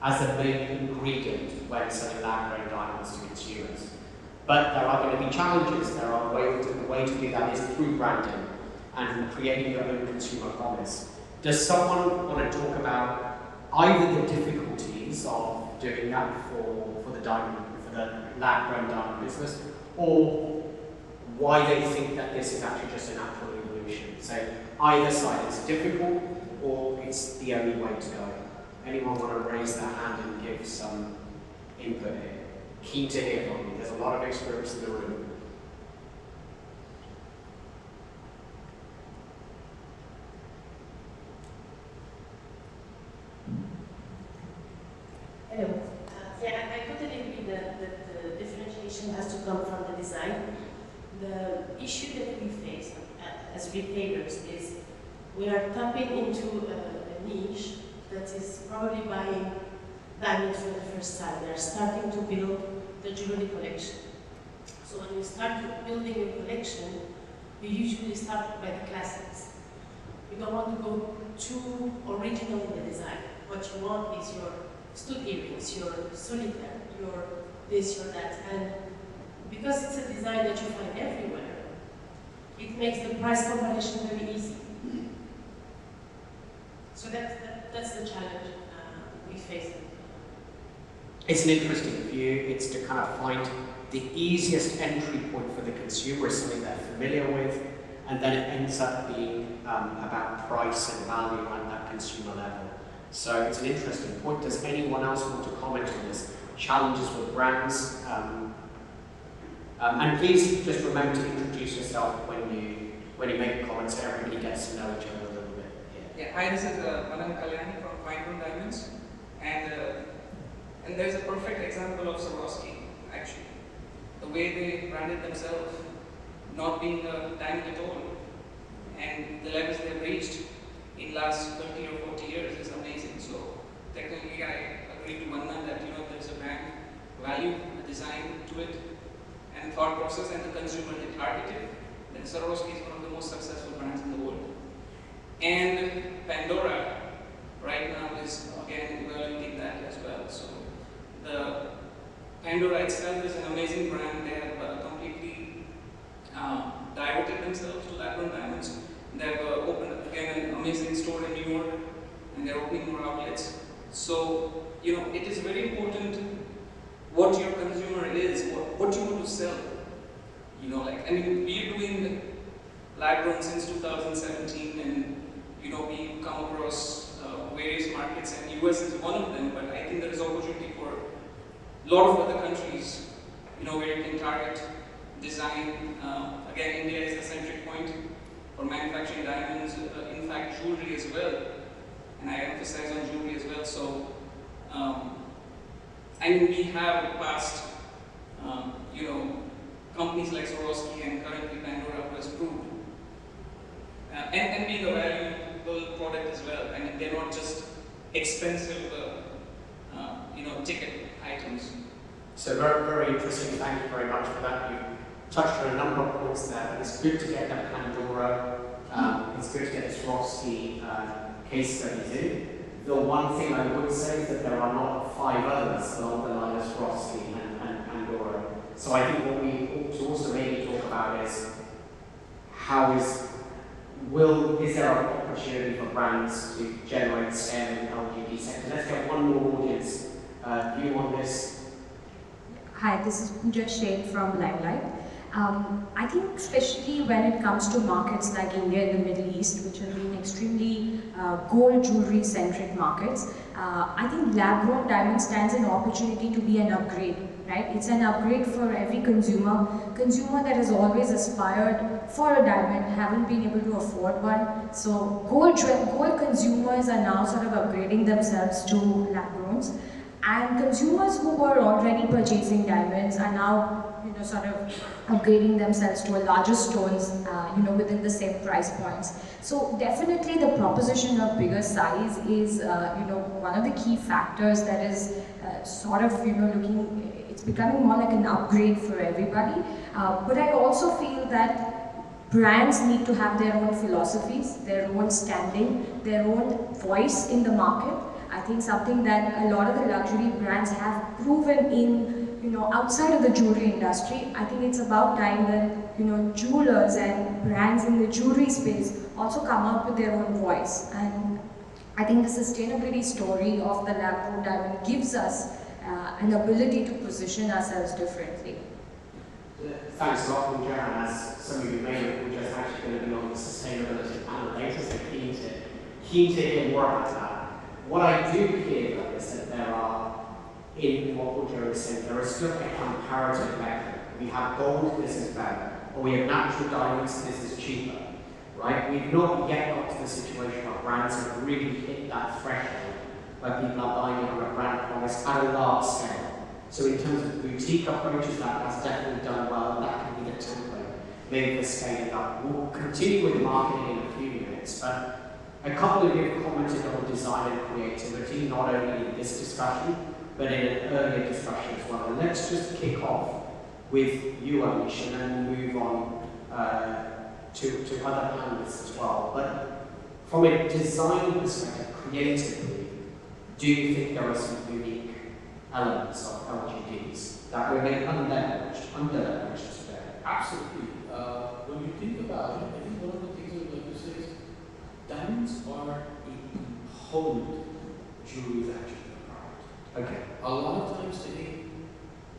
as the main ingredient when selling lab-grown diamonds to consumers. But there are going to be challenges. There are the way to do that is through branding and creating your own consumer promise. Does someone want to talk about either the difficulties of doing that for the lab-grown diamond business, or why they think that this is actually just a natural evolution? So either side, it's difficult or it's the only way to go. Anyone want to raise their hand and give some input here? Keen to hear from you. There's a lot of experience in the room.
Hello. Yeah, I totally agree that the differentiation has to come from the design. The issue that we face as retailers is we are tapping into a niche that is probably buying diamonds for the first time. They are starting to build the jewelry collection. So when you start building your collection, you usually start by the classics. You don't want to go too original in the design. What you want is your stud earrings, your solitaire, your this, your that. And because it's a design that you find everywhere, it makes the price comparison very easy. So that's the challenge we face.
It's an interesting view. It's to kind of find the easiest entry point for the consumer, something they're familiar with, and then it ends up being about price and value at that consumer level. So it's an interesting point. Does anyone else want to comment on this? Challenges with brands? And please just remember to introduce yourself when you make a comment, so everybody gets to know each other a little bit.
Yeah, hi, this is Vandana from Fine Diamonds, and there's a perfect example of Swarovski, actually. The way they branded themselves, not being a diamond at all, and the levels they've reached in last 30 or 40 years is amazing. So technically, I agree to Vandana that there's a brand value, a design to it, and thought process, and the consumer they targeted. Then Swarovski is one of the most successful brands in the world. And Pandora right now is again evaluating that as well. So the Pandora itself is an amazing brand. They have completely diverted themselves to lab-grown diamonds. They've opened again an amazing store in New York, and they're opening more outlets. So it is very important what your consumer is, what you want to sell. We're doing lab-grown since 2017, and we come across various markets, and US is one of them. But I think there is opportunity for a lot of other countries, where you can target design. Again, India is the centric point for manufacturing diamonds. In fact, jewelry as well, and I emphasize on jewelry as well. So, we have past, companies like Swarovski and currently Pandora who has proved, and being a valuable product as well. They're not just expensive, ticket items.
So very, very interesting. Thank you very much for that. You touched on a number of points there, but it's good to get that Pandora. It's good to get the Swarovski case studies in. The one thing I would say is that there are not 5 others along the line of Swarovski and Pandora. So I think what we ought to also maybe talk about is is there an opportunity for brands to generate scale in the LGBT sector? Let's get one more audience view on this.
Hi, this is Pooja Sheth from Limelight. I think especially when it comes to markets like India and the Middle East, which have been extremely gold jewelry centric markets, I think lab-grown diamond stands an opportunity to be an upgrade, right? It's an upgrade for every consumer that has always aspired for a diamond, haven't been able to afford one. So gold consumers are now sort of upgrading themselves to lab-growns. And consumers who were already purchasing diamonds are now, sort of upgrading themselves to a larger stones, within the same price points. So definitely the proposition of bigger size is, one of the key factors that is sort of, it's becoming more like an upgrade for everybody. But I also feel that brands need to have their own philosophies, their own standing, their own voice in the market. I think something that a lot of the luxury brands have proven in, outside of the jewelry industry. I think it's about time that, jewelers and brands in the jewelry space also come up with their own voice. And I think the sustainability story of the lab-grown diamond gives us an ability to position ourselves differently.
Thanks a lot, Pooja. And as some of you may know, Pooja is actually going to be on the sustainability panel later, so keen to hear more about that. What I do hear, though, is that there are, in what Pooja is saying, there is still a comparative method. We have gold, this is better. Or we have natural diamonds, this is cheaper. Right? We've not yet got to the situation where brands have really hit that threshold where people are buying it on a brand promise at a large scale. So in terms of boutique approaches, that's definitely done well, and that can be the template, maybe for scaling up. We'll continue with the marketing in a few minutes, but a couple of you have commented on design and creativity, not only in this discussion, but in an earlier discussion as well. And let's just kick off with you, Amish, and then we'll move on to other panelists as well. But from a design perspective, creatively, do you think there are some unique elements of LGDs that remain underleveraged today?
Absolutely. When you think about it, I think one of the things I would like to say is diamonds are a component jewelry is actually a product.
Okay.
A lot of times today,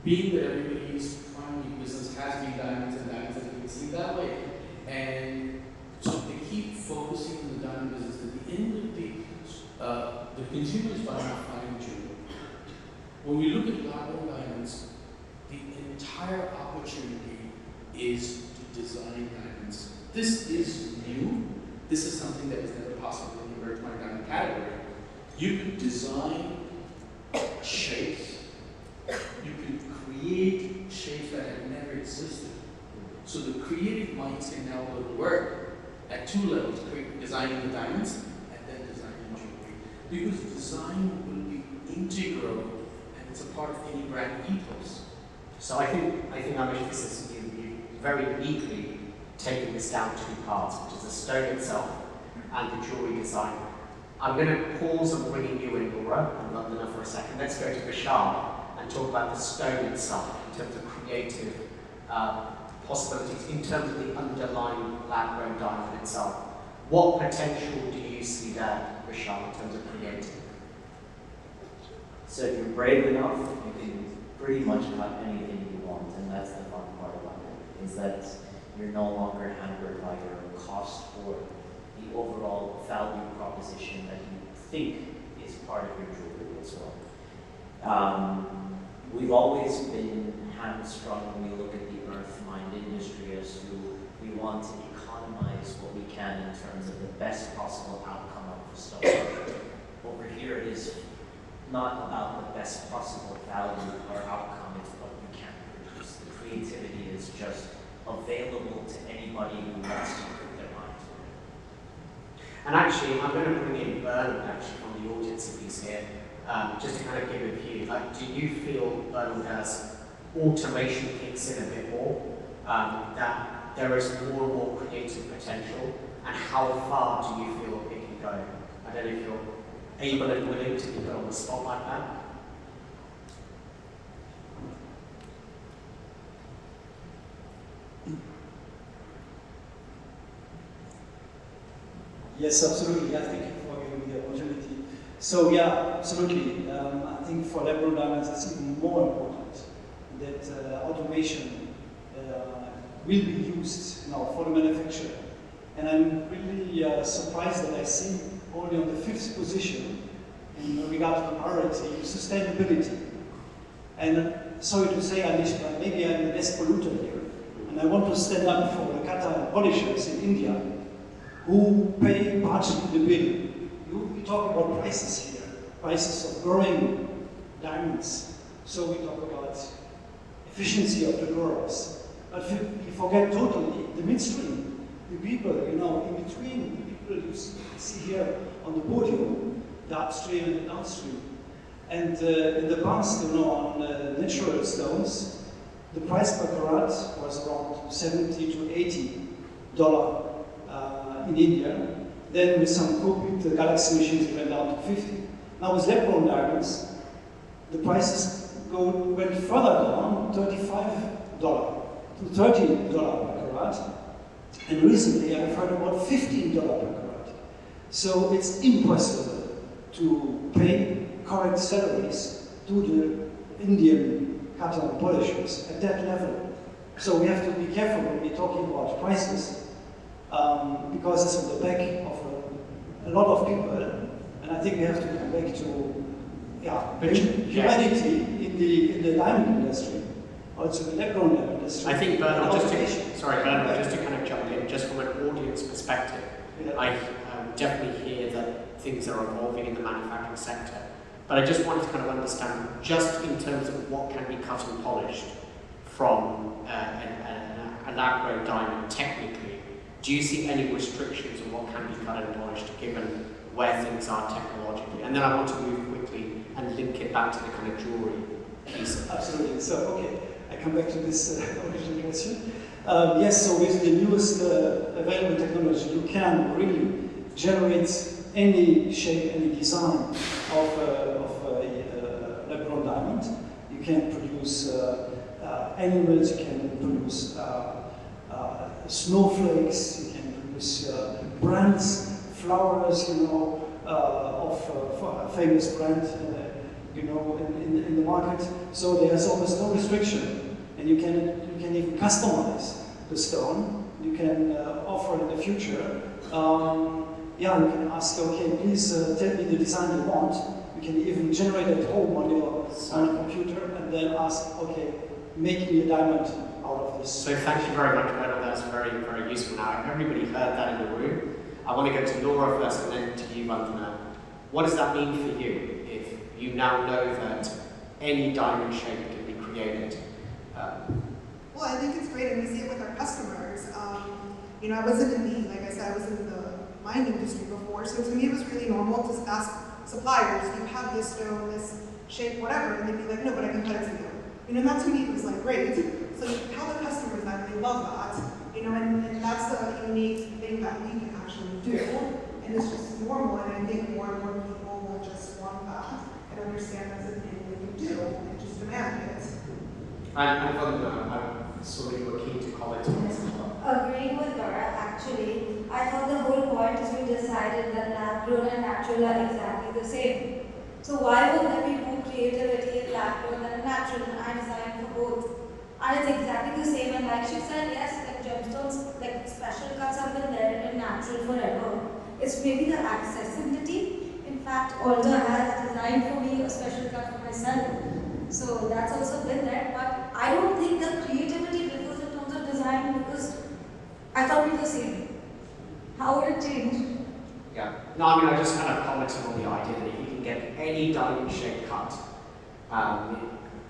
being that everybody's primary business has been diamonds and diamonds have been seen that way, and so they keep focusing on the diamond business. At the end of the consumer is buying a fine jewelry. When we look at lab-grown diamonds, the entire opportunity is to design diamonds. This is new. This is something that was never possible in the electronic diamond category. You could design shapes. You could create shapes that had never existed. So the creative minds can now go to work at 2 levels, designing the diamonds and then designing jewelry. Because design will be integral and it's a part of any brand ethos.
So I think Amish, this is you very neatly taking this down 2 parts, which is the stone itself and the jewelry design. I'm going to pause on bringing you in, Laura, and Vandana for a second. Let's go to Vishal and talk about the stone itself in terms of creative possibilities, in terms of the underlying lab-grown diamond itself. What potential do you see there, Vishal, in terms of creative?
So if you're brave enough, you can pretty much cut anything you want, and that's the fun part about it, is that you're no longer hampered by your cost or the overall value proposition that you think is part of your jewelry as well. We've always been hamstrung when we look at the earth-mined industry as to we want to economize what we can in terms of the best possible outcome of the stuff. Over here it is not about the best possible value or outcome, it's what you can produce. The creativity is just available to anybody who wants to put their minds on it.
And actually, I'm going to bring in Bernard actually from the audience if he's here, just to kind of give a view. Do you feel, Bernard, as automation kicks in a bit more, that there is more and more creative potential, and how far do you feel it can go? I don't know if you're... able and willing to be put on the spot like that?
Yes, absolutely. Yeah, thank you for giving me the opportunity. So yeah, absolutely. I think for lab-grown diamonds, it's even more important that automation will be used now for the manufacture. And I'm really surprised that I see only on the 5th position in regard to the priority, sustainability. And sorry to say, Anish, but maybe I'm the best polluter here. And I want to stand up for the cutter polishers in India who pay partially the bill. We talk about prices here, prices of growing diamonds. So we talk about efficiency of the growers. But we forget totally the midstream, the people, in between, the people you see here on the podium, the upstream and the downstream. And in the past, on natural stones, the price per carat was around $70 to $80 in India. Then with some cooked Galaxy machines, it went down to 50. Now with lab-grown diamonds, the prices went further down, $35 to $30 per carat. And recently I've heard about $15 per carat. So it's impossible to pay correct salaries to the Indian cutter and polishers at that level. So we have to be careful when we're talking about prices, because it's on the back of a lot of people, and I think we have to come back to humanity in the diamond industry, also the lab-grown diamond industry.
I think Bernard, just to kind of jump in, just from an audience perspective, I definitely hear that things are evolving in the manufacturing sector, but I just wanted to kind of understand, just in terms of what can be cut and polished from a lab-grown diamond technically, do you see any restrictions on what can be cut and polished given where things are technologically? And then I want to move quickly and link it back to the kind of jewelry piece.
Absolutely. So, okay, I come back to this original question. Yes, so with the newest available technology, you can really generate any shape, any design of a lab-grown diamond. You can produce animals, you can produce snowflakes, you can produce brands, flowers, of famous brand, in the market. So there's almost no restriction, and you can even customize the stone. You can offer in the future. You can ask, okay, please tell me the design you want. You can even generate at home on a computer, and then ask, okay, make me a diamond out of this.
So thank you very much, Bernard. That's very, very useful. Now, everybody heard that in the room. I want to go to Laura first and then to you, Vandana. What does that mean for you if you now know that any diamond shape can be created?
Well, I think it's great, and we see it with our customers. I wasn't I was in the mining industry before, so to me it was really normal to ask suppliers, do you have this stone, this shape, whatever, and they'd be like, no, but I can cut it to you. And that to me was like, great. So you tell the customers that, and they love that. And that's the unique thing that we can actually do. And it's just normal, and I think more and more people will just want that and understand that's a thing they can do and just demand it.
And Vandana, I'm sorry you were keen to comment on this as well.
Agreeing with Laura, actually, I thought the whole point is we decided that lab-grown and natural are exactly the same. So why would there be more creativity in lab-grown than in natural? And I designed for both. And it's exactly the same. And like she said, yes, like gemstones, like special cuts have been there in natural forever. It's maybe the accessibility. In fact, ALTR has designed for me a special cut for myself. So that's also been there. But I don't think the creativity differs in terms of design because I thought we were the same. How would it change?
Yeah. No, I just kind of commented on the idea that if you can get any diamond shape cut,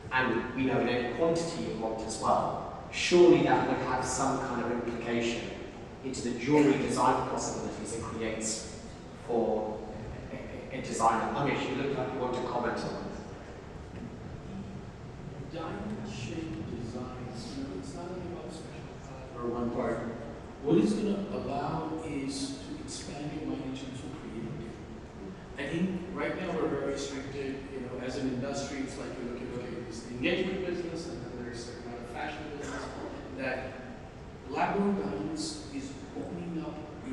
and we know in any quantity you want as well, surely that would have some kind of implication into the jewelry design possibilities it creates for a designer. Amish, you look like you want to comment on this.
Diamond-shaped designs, it's not only about special cut or one part. What it's going to allow is to expand your mind in terms of creativity. I think right now we're very restricted, you know, as an industry, it's like you look at this engagement business and then there's a certain amount of fashion business, that lab-grown diamonds is opening up a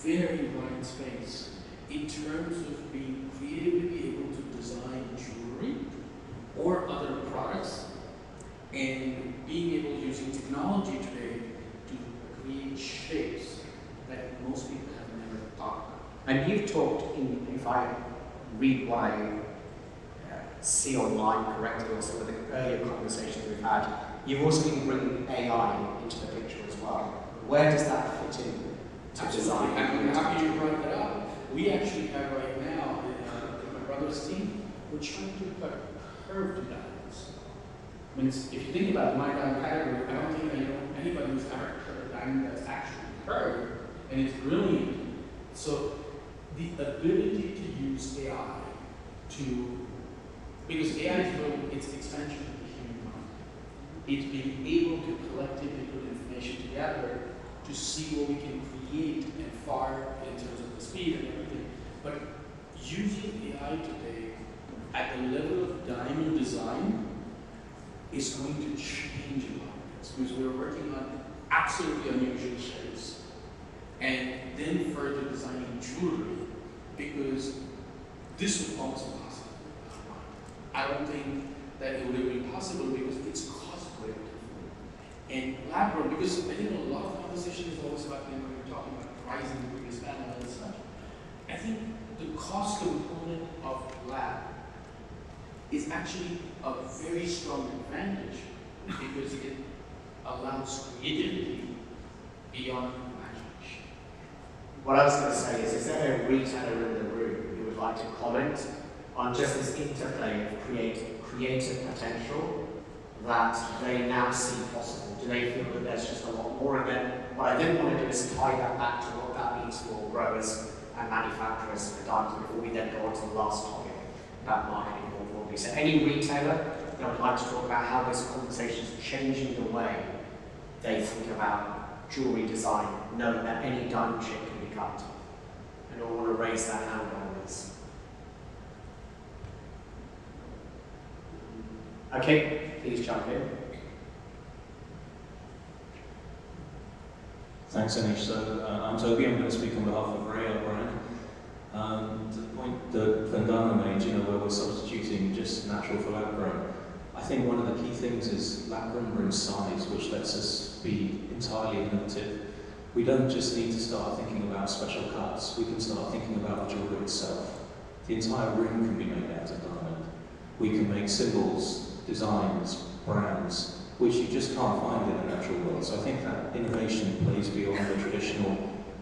very wide space in terms of being creatively able to design jewelry or other products and being able, using technology today, to create shapes that most people have never thought of.
And you've talked, if I read what I see online correctly, or some of the earlier conversations we've had, you've also been bringing AI into the picture as well. Where does that fit in to design?
I'm happy you brought that up. We actually have right now, in my brother's team, we're trying to put curved diamonds. I mean, if you think about my diamond category, I don't think I know anybody who's ever heard a diamond that's actually curved, and it's brilliant. So the ability to use AI because AI is really, it's expansion of the human mind. It's being able to collectively put information together to see what we can create and fire in terms of the speed and everything. But using AI today at the level of diamond design is going to change a lot of this, because we're working on absolutely unusual shapes and then further designing jewelry, because this was almost impossible. I don't think that it would have been possible because it's cost prohibitive. And lab grown, because I think a lot of conversation is always about, when we're talking about pricing the previous panel and such. I think the cost component of lab is actually a very strong advantage because it allows creativity beyond imagination.
What I was going to say is there a retailer in the room who would like to comment on just this interplay of creative potential that they now see possible? Do they feel that there's just a lot more? And then what I didn't want to do is tie that back to what that means for growers and manufacturers for diamonds before we then go on to the last topic about marketing more broadly. So any retailer that would like to talk about how this conversation is changing the way they think about jewelry design, knowing that any diamond shape can be cut. And I want to raise that hand on this. Okay, please jump in.
Thanks, Anish. So I'm Toby. I'm going to speak on behalf of Ray, our brand. To the point that Vandana made, where we're substituting just natural for lab grown. I think one of the key things is lab grown brings size, which lets us be entirely innovative. We don't just need to start thinking about special cuts. We can start thinking about the jewelry itself. The entire ring can be made out of diamond. We can make symbols, designs, brands, which you just can't find in the natural world. So I think that innovation plays beyond the traditional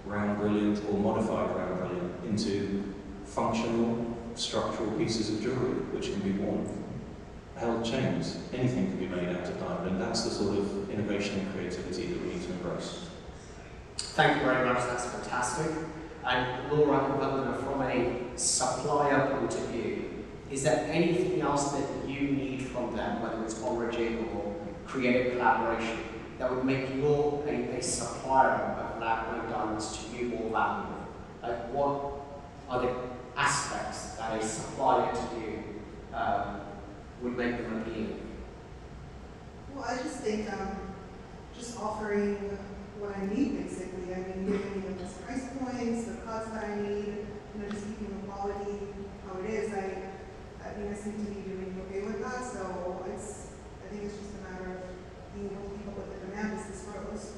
round brilliant or modified round brilliant into functional, structural pieces of jewelry which can be worn. Held chains, anything can be made out of diamond, and that's the sort of innovation and creativity that we need to embrace.
Thank you very much, that's fantastic. And Laura and Vandana, from a supplier point of view, is there anything else that you need from them, whether it's origin or creative collaboration, that would make you a supplier of lab-grown diamonds to you more valuable? Like, what are the aspects that a supplier to you would make them appealing?
Well, I just think just offering what I need, basically. I mean, giving me the best price points, the cuts that I need, just keeping the quality how it is. I seem to be doing okay with that, so I think it's just a matter of being able to keep up with the demand as this grows.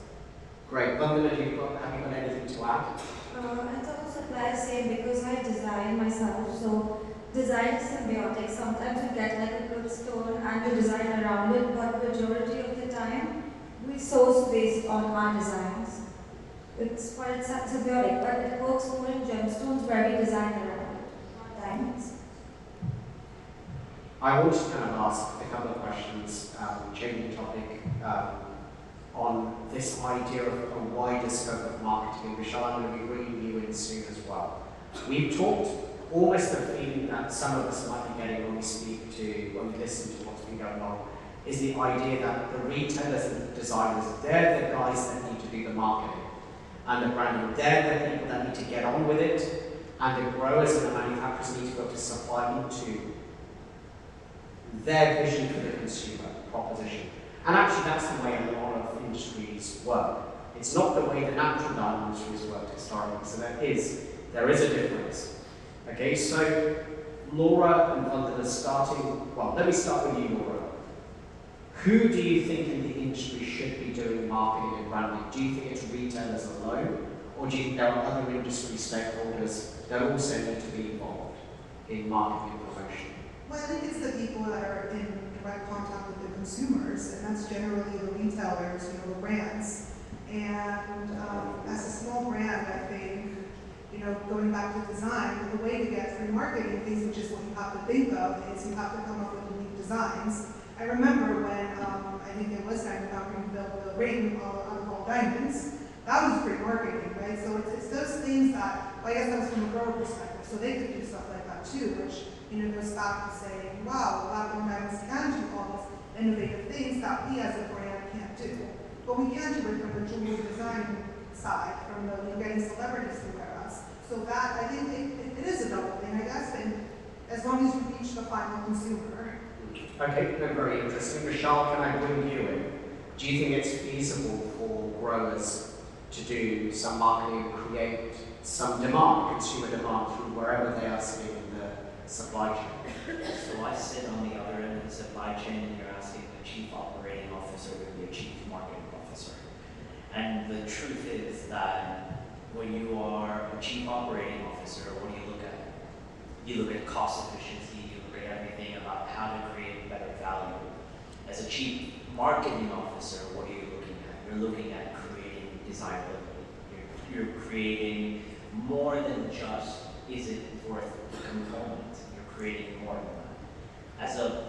Great. Vandana, have you got anything to add?
In terms of supplier same, because I design myself, so design is symbiotic. Sometimes you get like a good stone and you design around it, but majority of the time we source based on our designs. It's quite symbiotic, but it works more in gemstones where we design around it, not diamonds.
I want to kind of ask a couple of questions, changing topic, on this idea of a wider scope of marketing. Vishal, I'm going to be bringing you in soon as well. We've talked almost the feeling that some of us might be getting when we listen to what's been going on, is the idea that the retailers and the designers, they're the guys that need to do the marketing and the branding. They're the people that need to get on with it and the growers and the manufacturers need to be able to supply into their vision for the consumer proposition. And actually that's the way a lot of industries work. It's not the way the natural diamond industries worked historically, so there is a difference. Okay, so Laura and Vandana starting, well, let me start with you, Laura. Who do you think in the industry should be doing marketing and branding? Do you think it's retailers alone, or do you think there are other industry stakeholders that also need to be involved in marketing and promotion?
Well, I think it's the people that are in direct contact with the consumers, and that's generally the retailers, the brands. And as a small brand, I think, going back to design, the way to get through marketing things, which is what you have to think of, is you have to come up with unique designs. I remember when, I think it was Simon Company built the ring out of all diamonds. That was great marketing, right? So it's those things that, well, I guess that was from a grower perspective, so they could do stuff like that too, which, goes back to saying, wow, lab-grown diamonds can do all these innovative things that we as a brand can't do. But we can do it from the jewelry design side, from the getting celebrities to wear us. So that, I think it is a double thing, I guess, and as long as you reach the final consumer.
Okay, very interesting. Vishal, can I bring you in? Do you think it's feasible for growers to do some marketing and create some demand, consumer demand, through wherever they are sitting in the supply chain?
So I sit on the other end of the supply chain, and you're asking the chief operating officer to be a chief marketing officer. And the truth is that when you are a chief operating officer, what do you look at? You look at cost efficiency, you look at everything about how to create better value. As a chief marketing officer, what are you looking at? You're looking at creating desirability. You're creating more than just, is it worth the component? You're creating more than that.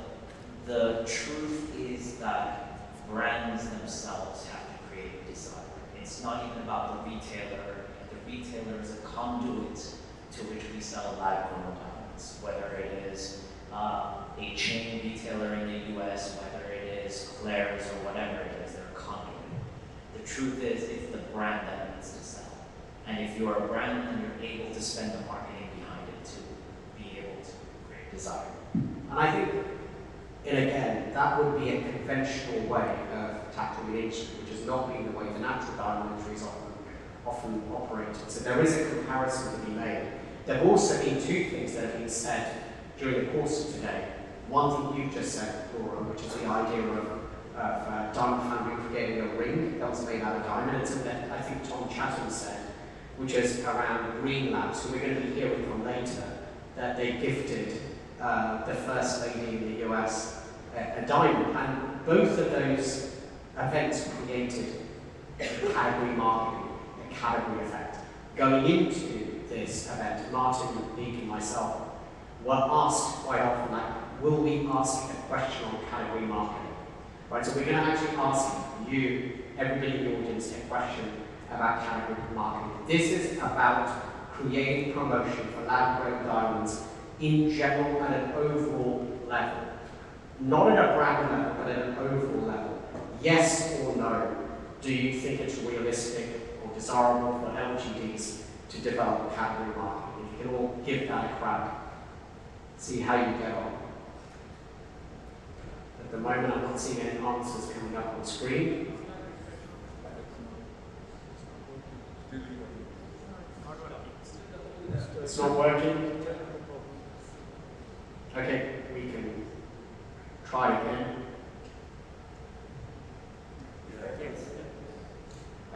The truth is that brands themselves have to create desire. It's not even about the retailer. The retailer is a conduit to which we sell lab-grown diamonds, whether it is a chain retailer in the US, whether it is Claire's or whatever it is, they're a conduit. The truth is, it's the brand that needs to sell. And if you're a brand, then you're able to spend the marketing behind it to be able to create desire.
And I think, and again, that would be a conventional way of tackling the industry, which has not been the way the natural diamond industry is often operated. So there is a comparison to be made. There have also been two things that have been said during the course of today. One thing you've just said, Laura, which is the idea of diamond foundry creating a ring that was made out of diamond. It's something that I think Tom Chatham said, which is around Green Labs, who we're going to be hearing from later, that they gifted the First Lady in the US a diamond. And both of those events created category marketing, a category effect. Going into this event, Martin, Nick, and myself were asked quite often, like, will we ask a question on category marketing? Right, so we're going to actually ask you, everybody in the audience, a question about category marketing. This is about creating promotion for lab-grown diamonds in general at an overall level. Not at a brand level, but at an overall level. Yes or no, do you think it's realistic or desirable for LGDs to develop category marketing? If you can all give that a crack, see how you get on. At the moment, I'm not seeing any answers coming up on screen. It's not working? Okay, we can try again.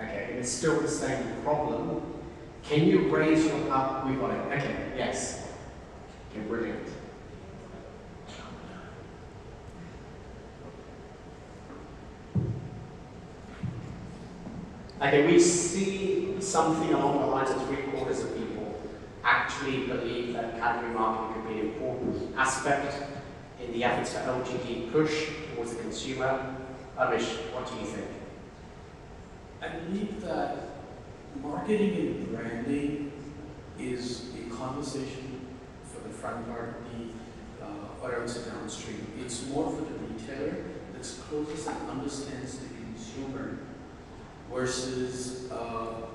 Okay, it's still the same problem. Can you raise your up? We've got it. Okay, yes. Okay, brilliant. Okay, we see something along the lines of 3/4 of people actually believe that category marketing could be an important aspect in the efforts for LGD push towards the consumer. Amish, what do you think?
I believe that marketing and branding is a conversation for the front part, or I would say downstream. It's more for the retailer that's closest and understands the consumer versus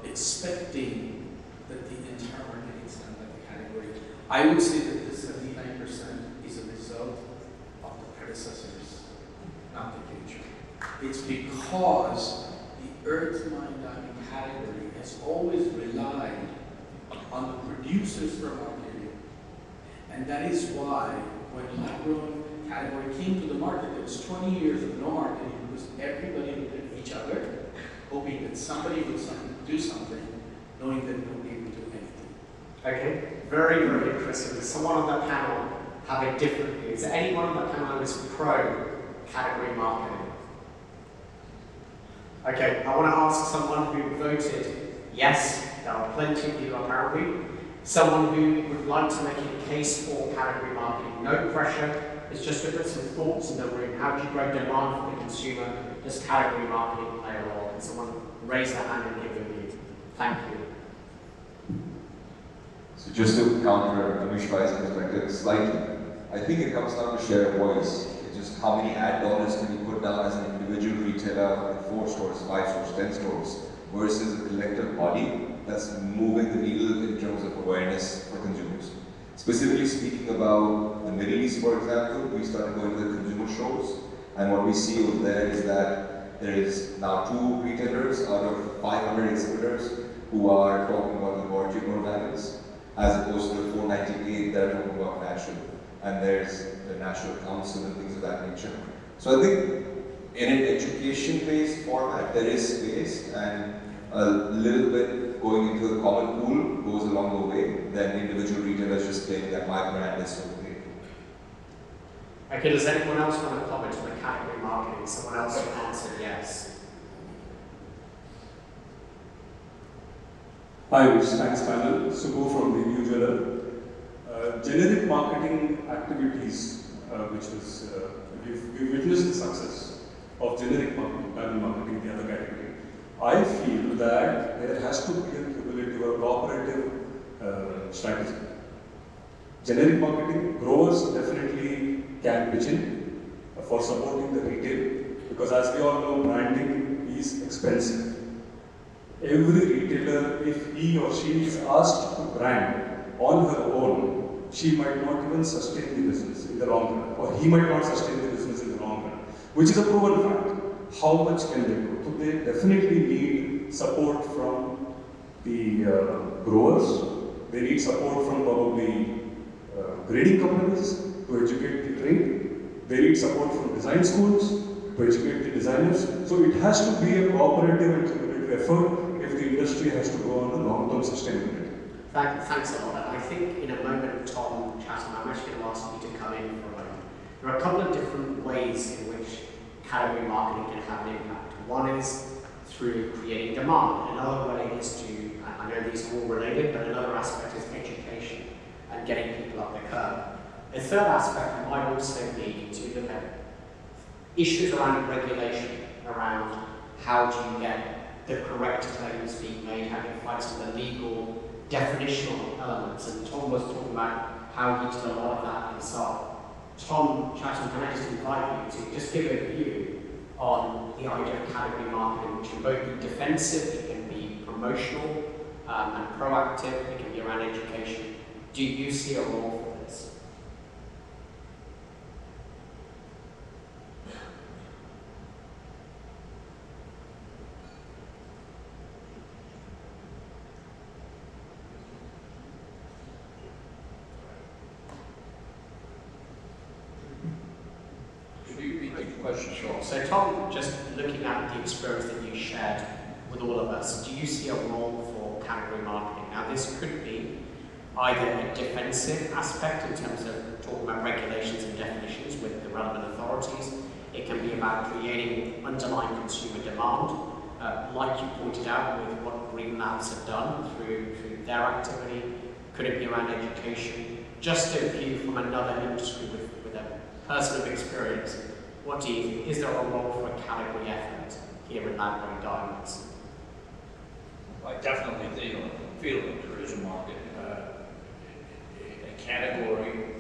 expecting that the entire marketing is done by the category. I would say that the 79% is a result of the predecessors, not the future. It's because the earth mine diamond category has always relied on the producers from our period. And that is why when lab-grown category came to the market, there was 20 years of no marketing because everybody looked at each other, hoping that somebody would do something, knowing that nobody would do anything.
Okay, very, very interesting. Does someone on that panel have a different view? Is there anyone on that panel who is pro category marketing? Okay, I want to ask someone who voted yes. There are plenty of you apparently. Someone who would like to make a case for category marketing. No pressure. It's just to put some thoughts in the room. How do you grow demand for the consumer? Does category marketing play a role? Can someone raise their hand and give a view? Thank you.
So just to counter Amish's perspective slightly, I think it comes down to share voice. It's just how many ad dollars can you put down as an individual retailer with 4 stores, 5 stores, 10 stores, versus a collective body that's moving the needle in terms of awareness for consumers. Specifically speaking about the Middle East, for example, we started going to the consumer shows, and what we see over there is that there is now 2 retailers out of 500 exhibitors who are talking about laboratory-grown diamonds, as opposed to the 498 that are talking about natural. And there's the Natural Council and things of that nature. So I think in an education-based format, there is space, and a little bit going into the common pool goes a longer way than individual retailers just saying that my brand is so great.
Okay, does anyone else want to comment on the category marketing? Someone else who answered yes.
Hi, thanks panel. Subbu from the New Jeweler. Generic marketing activities, which was, we've witnessed the success of generic marketing, diamond marketing, the other category. I feel that there has to be a cumulative or cooperative strategy. Generic marketing, growers definitely can pitch in for supporting the retail, because as we all know, branding is expensive. Every retailer, if he or she is asked to brand on her own, she might not even sustain the business in the long run, or he might not sustain the business in the long run, which is a proven fact. How much can they do? So they definitely need support from the growers. They need support from probably grading companies to educate the trade. They need support from design schools to educate the designers. So it has to be a cooperative and cumulative effort if the industry has to go on a long-term sustainability.
Thanks a lot. I think in a moment, Tom, Chatham, I'm actually going to ask you to come in for a moment. There are a couple of different ways in which category marketing can have an impact. One is through creating demand. Another way is to, I know these are all related, but another aspect is education and getting people up the curve. A third aspect might also be to look at issues around regulation, around how do you get the correct claims being made, how do you find some of the legal definitional elements. And Tom was talking about how he did a lot of that himself. Tom Chatham, can I just invite you to just give a view on the idea of category marketing, which can both be defensive, it can be promotional and proactive, it can be around education. Do you see a role for this? So Tom, just looking at the experience that you shared with all of us, do you see a role for category marketing? Now this could be either a defensive aspect in terms of talking about regulations and definitions with the relevant authorities. It can be about creating underlying consumer demand, like you pointed out with what Green Labs have done through their activity. Could it be around education? Just a view from another industry with a person of experience. What do you think? Is there a role for a category effort here in lab-grown diamonds?
I definitely feel that there is a market, a category.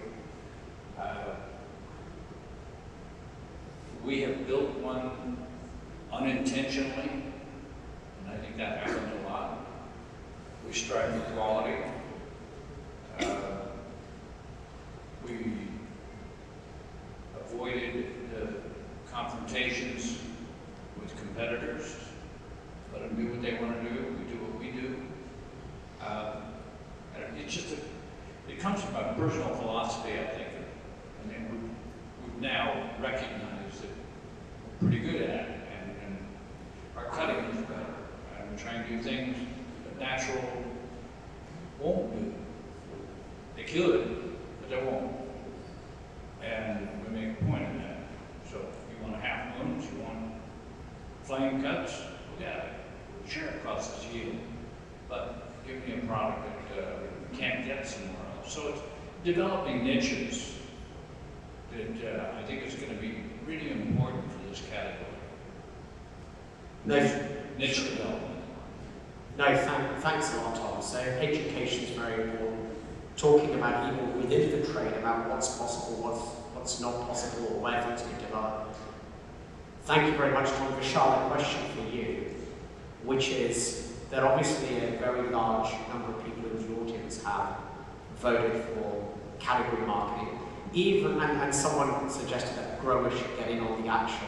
We have built one unintentionally, and I think that happens a lot. We strive for quality. confrontations with competitors. Let them do what they want to do. We do what we do. And it's just it comes from a personal philosophy, I think. I mean, we've now recognized that we're pretty good at it, and our cutting is better. And we're trying to do things that natural won't do. They could, but they won't. And we make a point of that. So you want half moons, you want flame cuts, we got it. Sure, it costs us yield, but give me a product that we can't get somewhere else. So it's developing niches that I think is going to be really important for this category. Niche development.
No, thanks a lot, Tom. So education is very important. Talking about even within the trade about what's possible, what's not possible, or where things could develop. Thank you very much, Tom. Vishal, a question for you, which is that obviously a very large number of people in the audience have voted for category marketing. Even, and someone suggested that growers should get in on the action.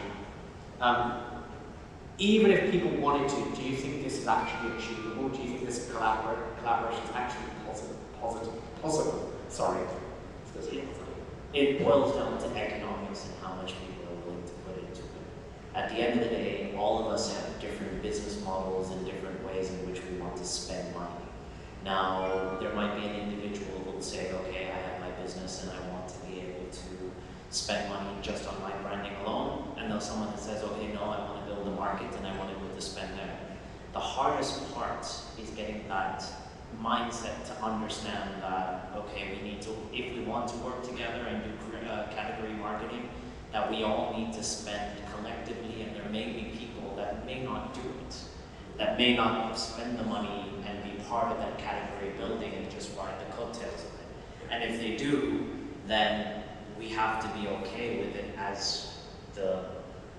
Even if people wanted to, do you think this is actually achievable? Do you think this collaboration is actually possible? Sorry.
It boils down to economics and how much people are willing to put into it. At the end of the day, all of us have different business models and different ways in which we want to spend money. Now, there might be an individual who will say, okay, I have my business and I want to be able to spend money just on my branding alone. And there's someone that says, okay, no, I want to build a market and I want to be able to spend there. The hardest part is getting that mindset to understand that, okay, we need to, if we want to work together and do category marketing, that we all need to spend collectively, and there may be people that may not do it, that may not spend the money and be part of that category building and just ride the coattails of it. And if they do, then we have to be okay with it as the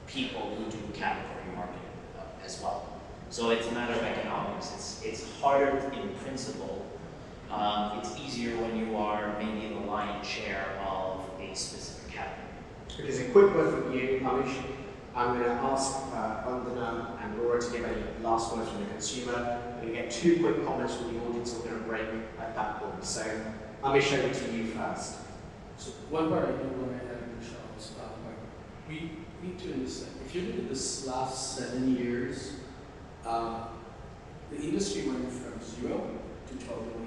people who do category marketing as well. So it's a matter of economics. It's harder in principle. It's easier when you are maybe the lion's share of a specific category.
It is a quick word from you, Amish. I'm going to ask Vandana and Laura to give any last words from the consumer. We're going to get 2 quick comments from the audience. We're going to break at that point. So, Amish, over to you first.
So one part I do want to add to Vishal's point. We need to understand, if you look at this last 7 years, the industry went from 0 to $12 billion.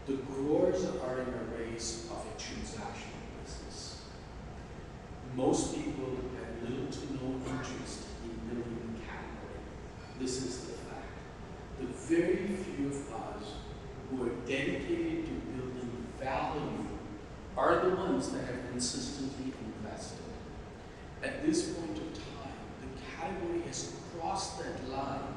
The growers are in a race of a transactional business. Most people have little to no interest in building the category. This is the fact. The very few of us who are dedicated to building value are the ones that have consistently invested. At this point of time, the category has crossed that line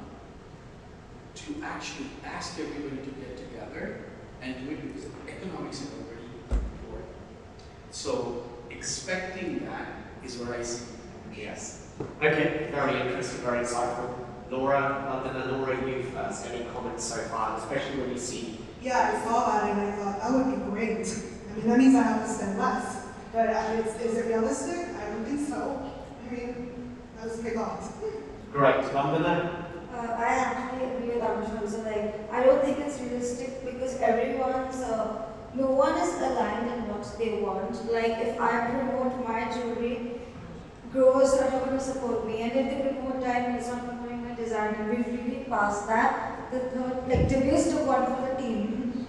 to actually ask everybody to get together and do it because the economics are already important. So expecting that is what I see.
Yes. Okay, very interesting, very insightful. Laura, Laura, you first. Any comments so far, especially when you see?
Yeah, I saw that and I thought that would be great. I mean, that means I have to spend less. But is it realistic? I don't think so. I mean, that was my thoughts.
Great. Vandana?
I actually agree with Amish also. Like, I don't think it's realistic because everyone's, no one is aligned in what they want. Like, if I promote my jewelry, growers are not going to support me. And if they promote diamond, it's not promoting my design. And we've really passed that. The third, like, Chavez took one for the team.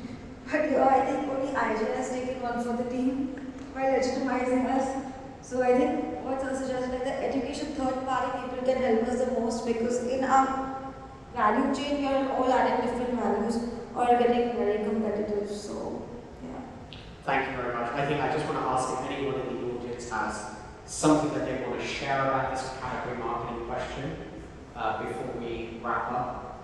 But here, I think only IJ has taken one for the team by legitimizing us. So I think what's also suggested, like the education third-party people can help us the most because in our value chain, we are all adding different values or getting very competitive. So, yeah.
Thank you very much. I think I just want to ask if anyone in the audience has something that they want to share about this category marketing question before we wrap up.